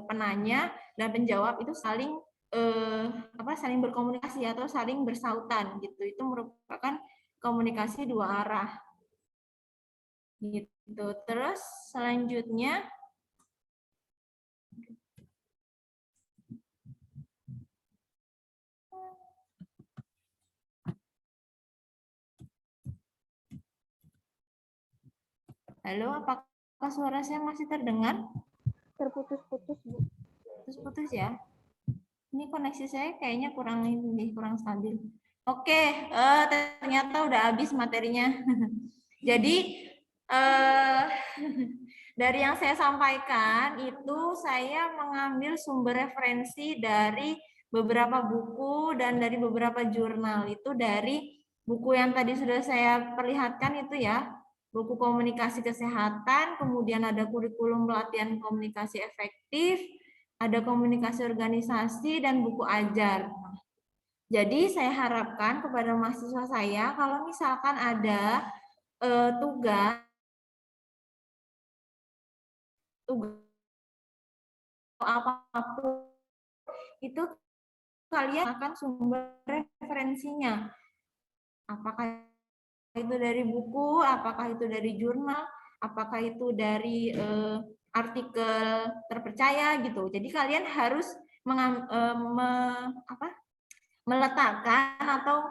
penanya dan penjawab itu saling berkomunikasi atau saling bersautan gitu. Itu merupakan komunikasi dua arah gitu. Terus selanjutnya halo, apakah suara saya masih terdengar? Terputus-putus, Bu. Putus-putus ya. Ini koneksi saya kayaknya kurang stabil. Oke, ternyata udah habis materinya. Jadi dari yang saya sampaikan itu saya mengambil sumber referensi dari beberapa buku dan dari beberapa jurnal. Itu dari buku yang tadi sudah saya perlihatkan itu ya, buku komunikasi kesehatan, kemudian ada kurikulum pelatihan komunikasi efektif, ada komunikasi organisasi, dan buku ajar. Jadi saya harapkan kepada mahasiswa saya kalau misalkan ada tugas apapun itu kalian akan sumber referensinya. Apakah itu dari buku, apakah itu dari jurnal, apakah itu dari artikel terpercaya gitu. Jadi kalian harus meletakkan atau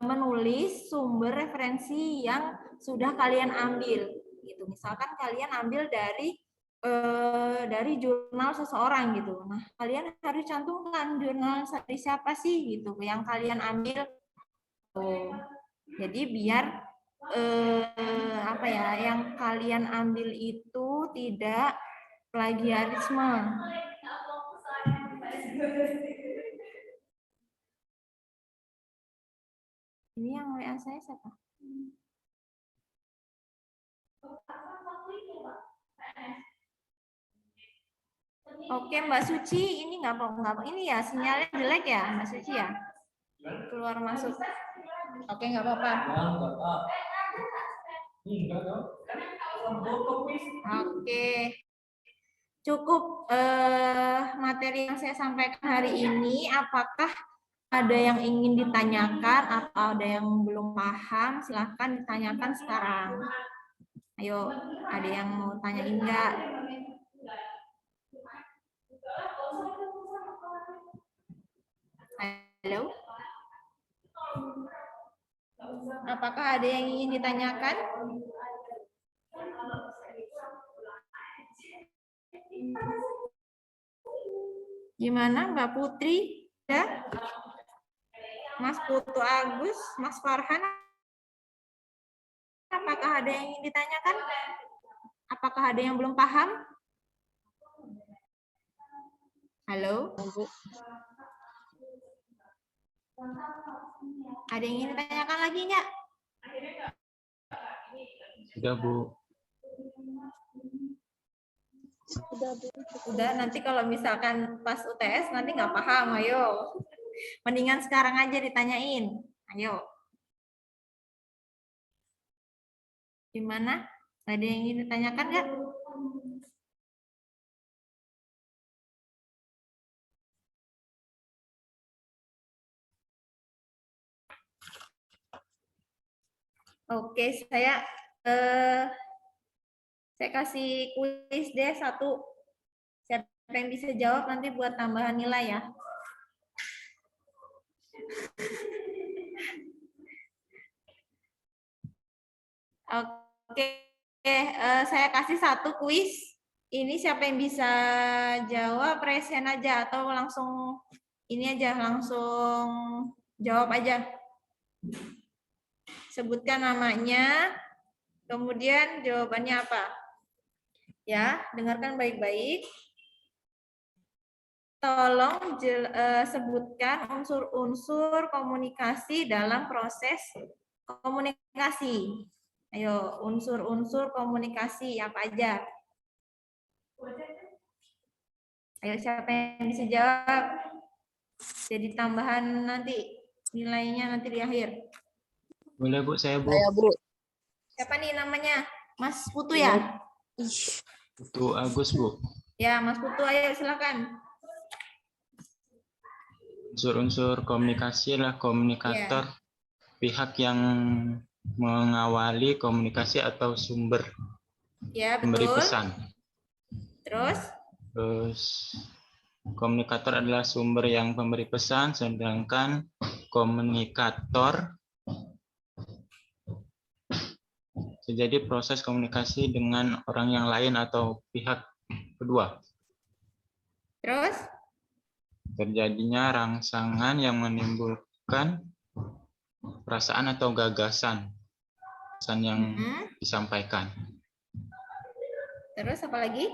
menulis sumber referensi yang sudah kalian ambil gitu. Misalkan kalian ambil dari jurnal seseorang gitu. Nah, kalian harus cantumkan jurnal dari siapa sih gitu yang kalian ambil. Jadi biar yang kalian ambil itu tidak plagiarisme. Ini yang WA saya siapa? Oke, Mbak Suci, ini nggak ini ya sinyalnya jelek ya, Mbak Suci ya? Keluar masuk. Oke, nggak apa-apa. Oke. Cukup materi yang saya sampaikan hari ini. Apakah ada yang ingin ditanyakan atau ada yang belum paham? Silahkan ditanyakan sekarang. Ayo, ada yang mau tanyain nggak? Halo? Apakah ada yang ingin ditanyakan? Gimana Mbak Putri? Ya? Mas Putu Agus, Mas Farhan, apakah ada yang ingin ditanyakan? Apakah ada yang belum paham? Halo? Ada yang ingin ditanyakan lagi nggak? Sudah, Bu. Udah, nanti kalau misalkan pas UTS nanti nggak paham, ayo. Mendingan sekarang aja ditanyain. Ayo. Gimana? Ada yang ingin ditanyakan nggak? Oke, saya kasih kuis deh satu. Siapa yang bisa jawab nanti buat tambahan nilai ya. Oke, saya kasih satu kuis. Ini siapa yang bisa jawab, resen aja atau langsung ini aja, langsung jawab aja. Sebutkan namanya, kemudian jawabannya apa. Ya, dengarkan baik-baik. Tolong sebutkan unsur-unsur komunikasi dalam proses komunikasi. Ayo, unsur-unsur komunikasi apa aja? Ayo, siapa yang bisa jawab? Jadi tambahan nanti, nilainya nanti di akhir. Boleh Bu, saya Bu. Saya Bu. Siapa nih namanya? Mas Putu ya? Putu Agus Bu. Ya, Mas Putu, ayo silakan. Unsur-unsur komunikasi adalah komunikator, pihak yang mengawali komunikasi atau sumber Ya, pemberi betul. pesan. Terus, Komunikator adalah sumber yang pemberi pesan, sedangkan komunikator terjadi proses komunikasi dengan orang yang lain atau pihak kedua. terus, Terjadinya rangsangan yang menimbulkan perasaan atau gagasan pesan yang disampaikan. terus apa lagi?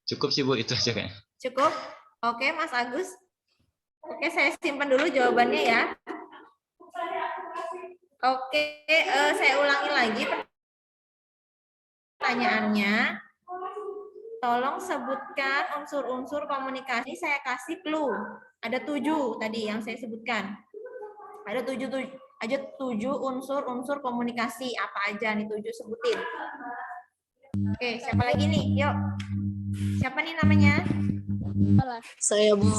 Cukup sih Bu, itu aja kayaknya. Cukup? Oke, Mas Agus. Oke, saya simpan dulu jawabannya ya. Oke, saya ulangi lagi pertanyaannya. Tolong sebutkan unsur-unsur komunikasi. Saya kasih clue. Ada 7 tadi yang saya sebutkan. Ada 7 unsur-unsur komunikasi. Apa aja nih 7 sebutin. Oke, siapa lagi nih? Yuk. Siapa nih namanya? Saya Bu.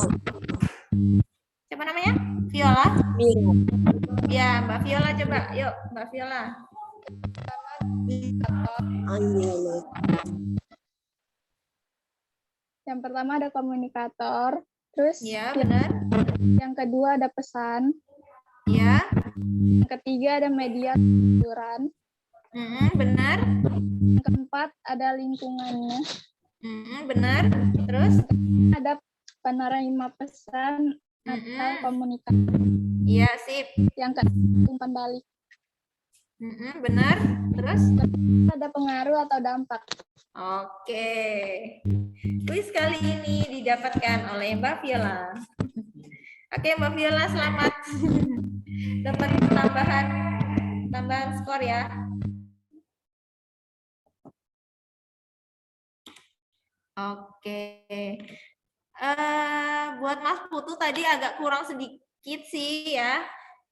Siapa namanya? Viola? Mira. Ya, Mbak Viola coba. Yuk, Mbak Viola. Yang pertama ada komunikator, terus Ya, benar. yang kedua ada pesan, Ya. yang ketiga ada media saluran, Benar. yang keempat ada lingkungannya, Benar. Terus? ada penerima pesan atau komunikasi, Iya, sip. yang kedua umpan balik, Benar. Terus? ada pengaruh atau dampak. Oke. Kuis kali ini didapatkan oleh Mbak Viola. Oke, Mbak Viola, selamat dapat tambahan skor ya. Oke. Buat Mas Putu tadi agak kurang sedikit sih ya.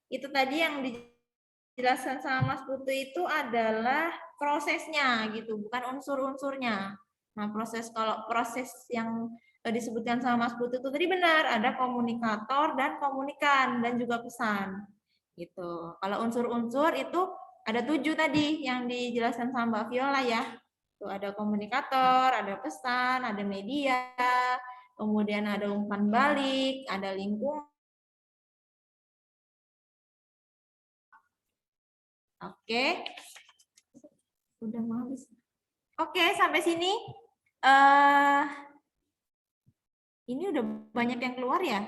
Itu tadi yang dijelaskan sama Mas Putu itu adalah prosesnya gitu, bukan unsur-unsurnya. Nah, kalau proses yang disebutkan sama Mas Putu itu tadi benar, ada komunikator dan komunikan dan juga pesan. Gitu. Kalau unsur-unsur itu ada 7 tadi yang dijelaskan sama Mbak Viola ya. Tuh ada komunikator, ada pesan, ada media, kemudian ada umpan balik, ada lingkungan. Oke. Udah mau habis. Oke, sampai sini. Ini udah banyak yang keluar ya?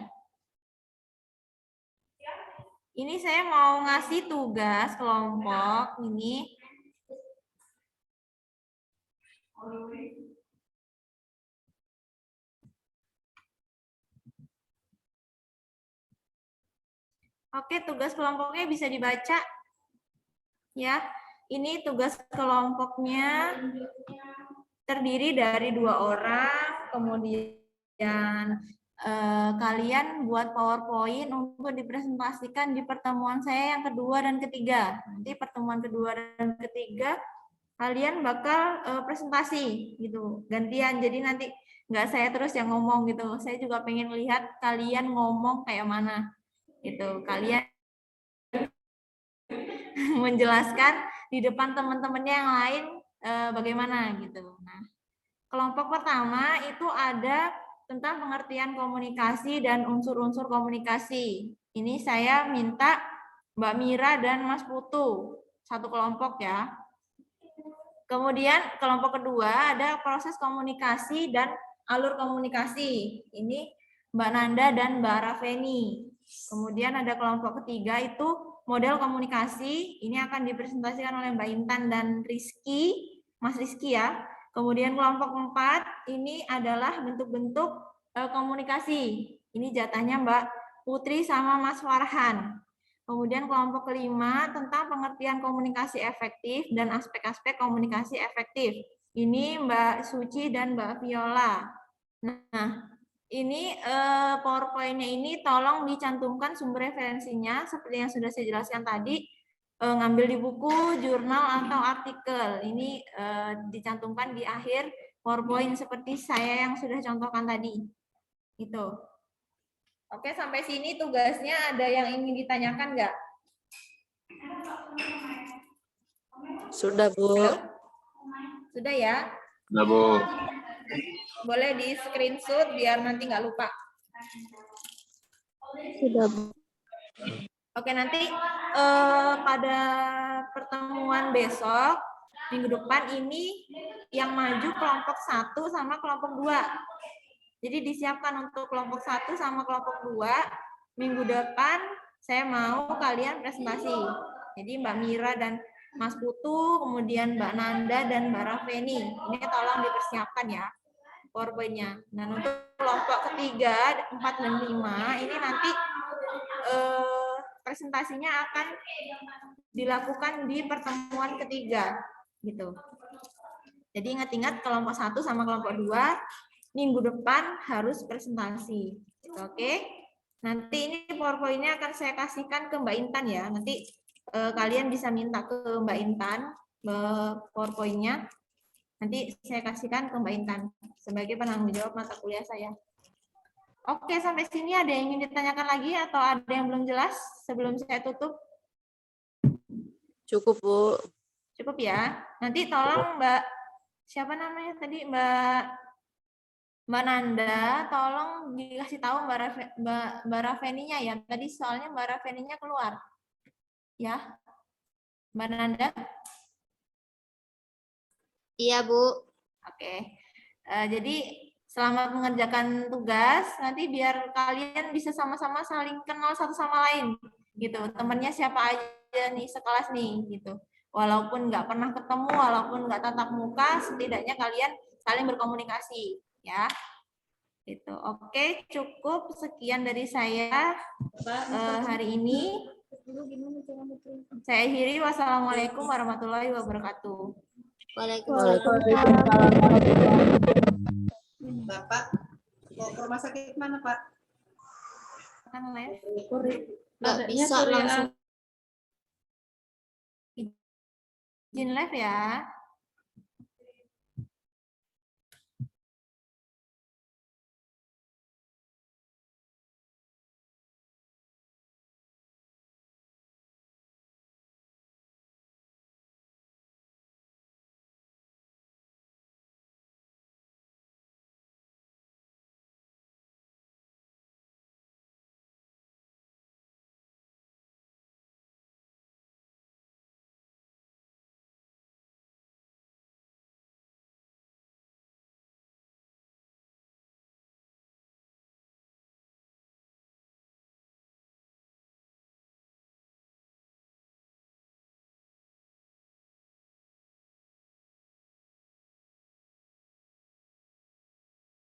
Ini saya mau ngasih tugas kelompok ini. Oke, tugas kelompoknya bisa dibaca. Ya, ini tugas kelompoknya terdiri dari 2 orang, kemudian kalian buat PowerPoint untuk dipresentasikan di pertemuan saya yang kedua dan ketiga. Nanti pertemuan kedua dan ketiga kalian bakal presentasi gitu, gantian. Jadi nanti nggak saya terus yang ngomong gitu. Saya juga pengen lihat kalian ngomong kayak mana gitu. Kalian menjelaskan di depan teman-temannya yang lain bagaimana gitu. Nah, kelompok pertama itu ada tentang pengertian komunikasi dan unsur-unsur komunikasi. Ini saya minta Mbak Mira dan Mas Putu satu kelompok ya. Kemudian kelompok kedua ada proses komunikasi dan alur komunikasi. Ini Mbak Nanda dan Mbak Rafeni. Kemudian ada kelompok ketiga itu model komunikasi. Ini akan dipresentasikan oleh Mbak Intan dan Rizky, Mas Rizky ya. Kemudian kelompok 4 ini adalah bentuk-bentuk komunikasi. Ini jatahnya Mbak Putri sama Mas Farhan. Kemudian kelompok kelima tentang pengertian komunikasi efektif dan aspek-aspek komunikasi efektif. Ini Mbak Suci dan Mbak Viola. Nah, ini PowerPoint-nya ini tolong dicantumkan sumber referensinya seperti yang sudah saya jelaskan tadi. Ngambil di buku, jurnal, atau artikel. Ini dicantumkan di akhir PowerPoint seperti saya yang sudah contohkan tadi. Itu. Oke, sampai sini tugasnya ada yang ingin ditanyakan nggak? Sudah, Bu. Halo? Sudah ya? Sudah, Bu. Boleh di screenshot biar nanti nggak lupa. Sudah, Bu. Oke, nanti pada pertemuan besok, minggu depan ini yang maju kelompok 1 sama kelompok 2. Jadi disiapkan untuk kelompok 1 sama kelompok 2. Minggu depan saya mau kalian presentasi. Jadi Mbak Mira dan Mas Putu, kemudian Mbak Nanda dan Mbak Rafeni. Ini tolong dipersiapkan ya PowerPoint-nya. Dan untuk kelompok ketiga, 4 dan 5, ini nanti presentasinya akan dilakukan di pertemuan ketiga. Gitu. Jadi ingat-ingat kelompok 1 sama kelompok 2, minggu depan harus presentasi. Oke. Nanti ini PowerPoint-nya akan saya kasihkan ke Mbak Intan ya. Nanti kalian bisa minta ke Mbak Intan PowerPoint-nya. Nanti saya kasihkan ke Mbak Intan sebagai penanggung jawab mata kuliah saya. Oke, sampai sini ada yang ingin ditanyakan lagi atau ada yang belum jelas sebelum saya tutup? Cukup, Bu. Cukup ya. Nanti tolong Mbak, siapa namanya tadi, Mbak Nanda, tolong dikasih tahu Mbak Rafeninya ya. Tadi soalnya Mbak Rafeninya keluar. Ya, Mbak Nanda. Iya, Bu. Oke. Jadi selamat mengerjakan tugas. Nanti biar kalian bisa sama-sama saling kenal satu sama lain. Gitu. Temannya siapa aja nih sekelas nih. Gitu. Walaupun nggak pernah ketemu, walaupun nggak tatap muka, setidaknya kalian saling berkomunikasi. Ya. Gitu. Oke, cukup sekian dari saya hari ini. Saya akhiri. Wassalamualaikum warahmatullahi wabarakatuh. Waalaikumsalam. Bapak, mau ke rumah sakit mana, Pak? Kan live. Nggak bisa langsung. Izin live ya.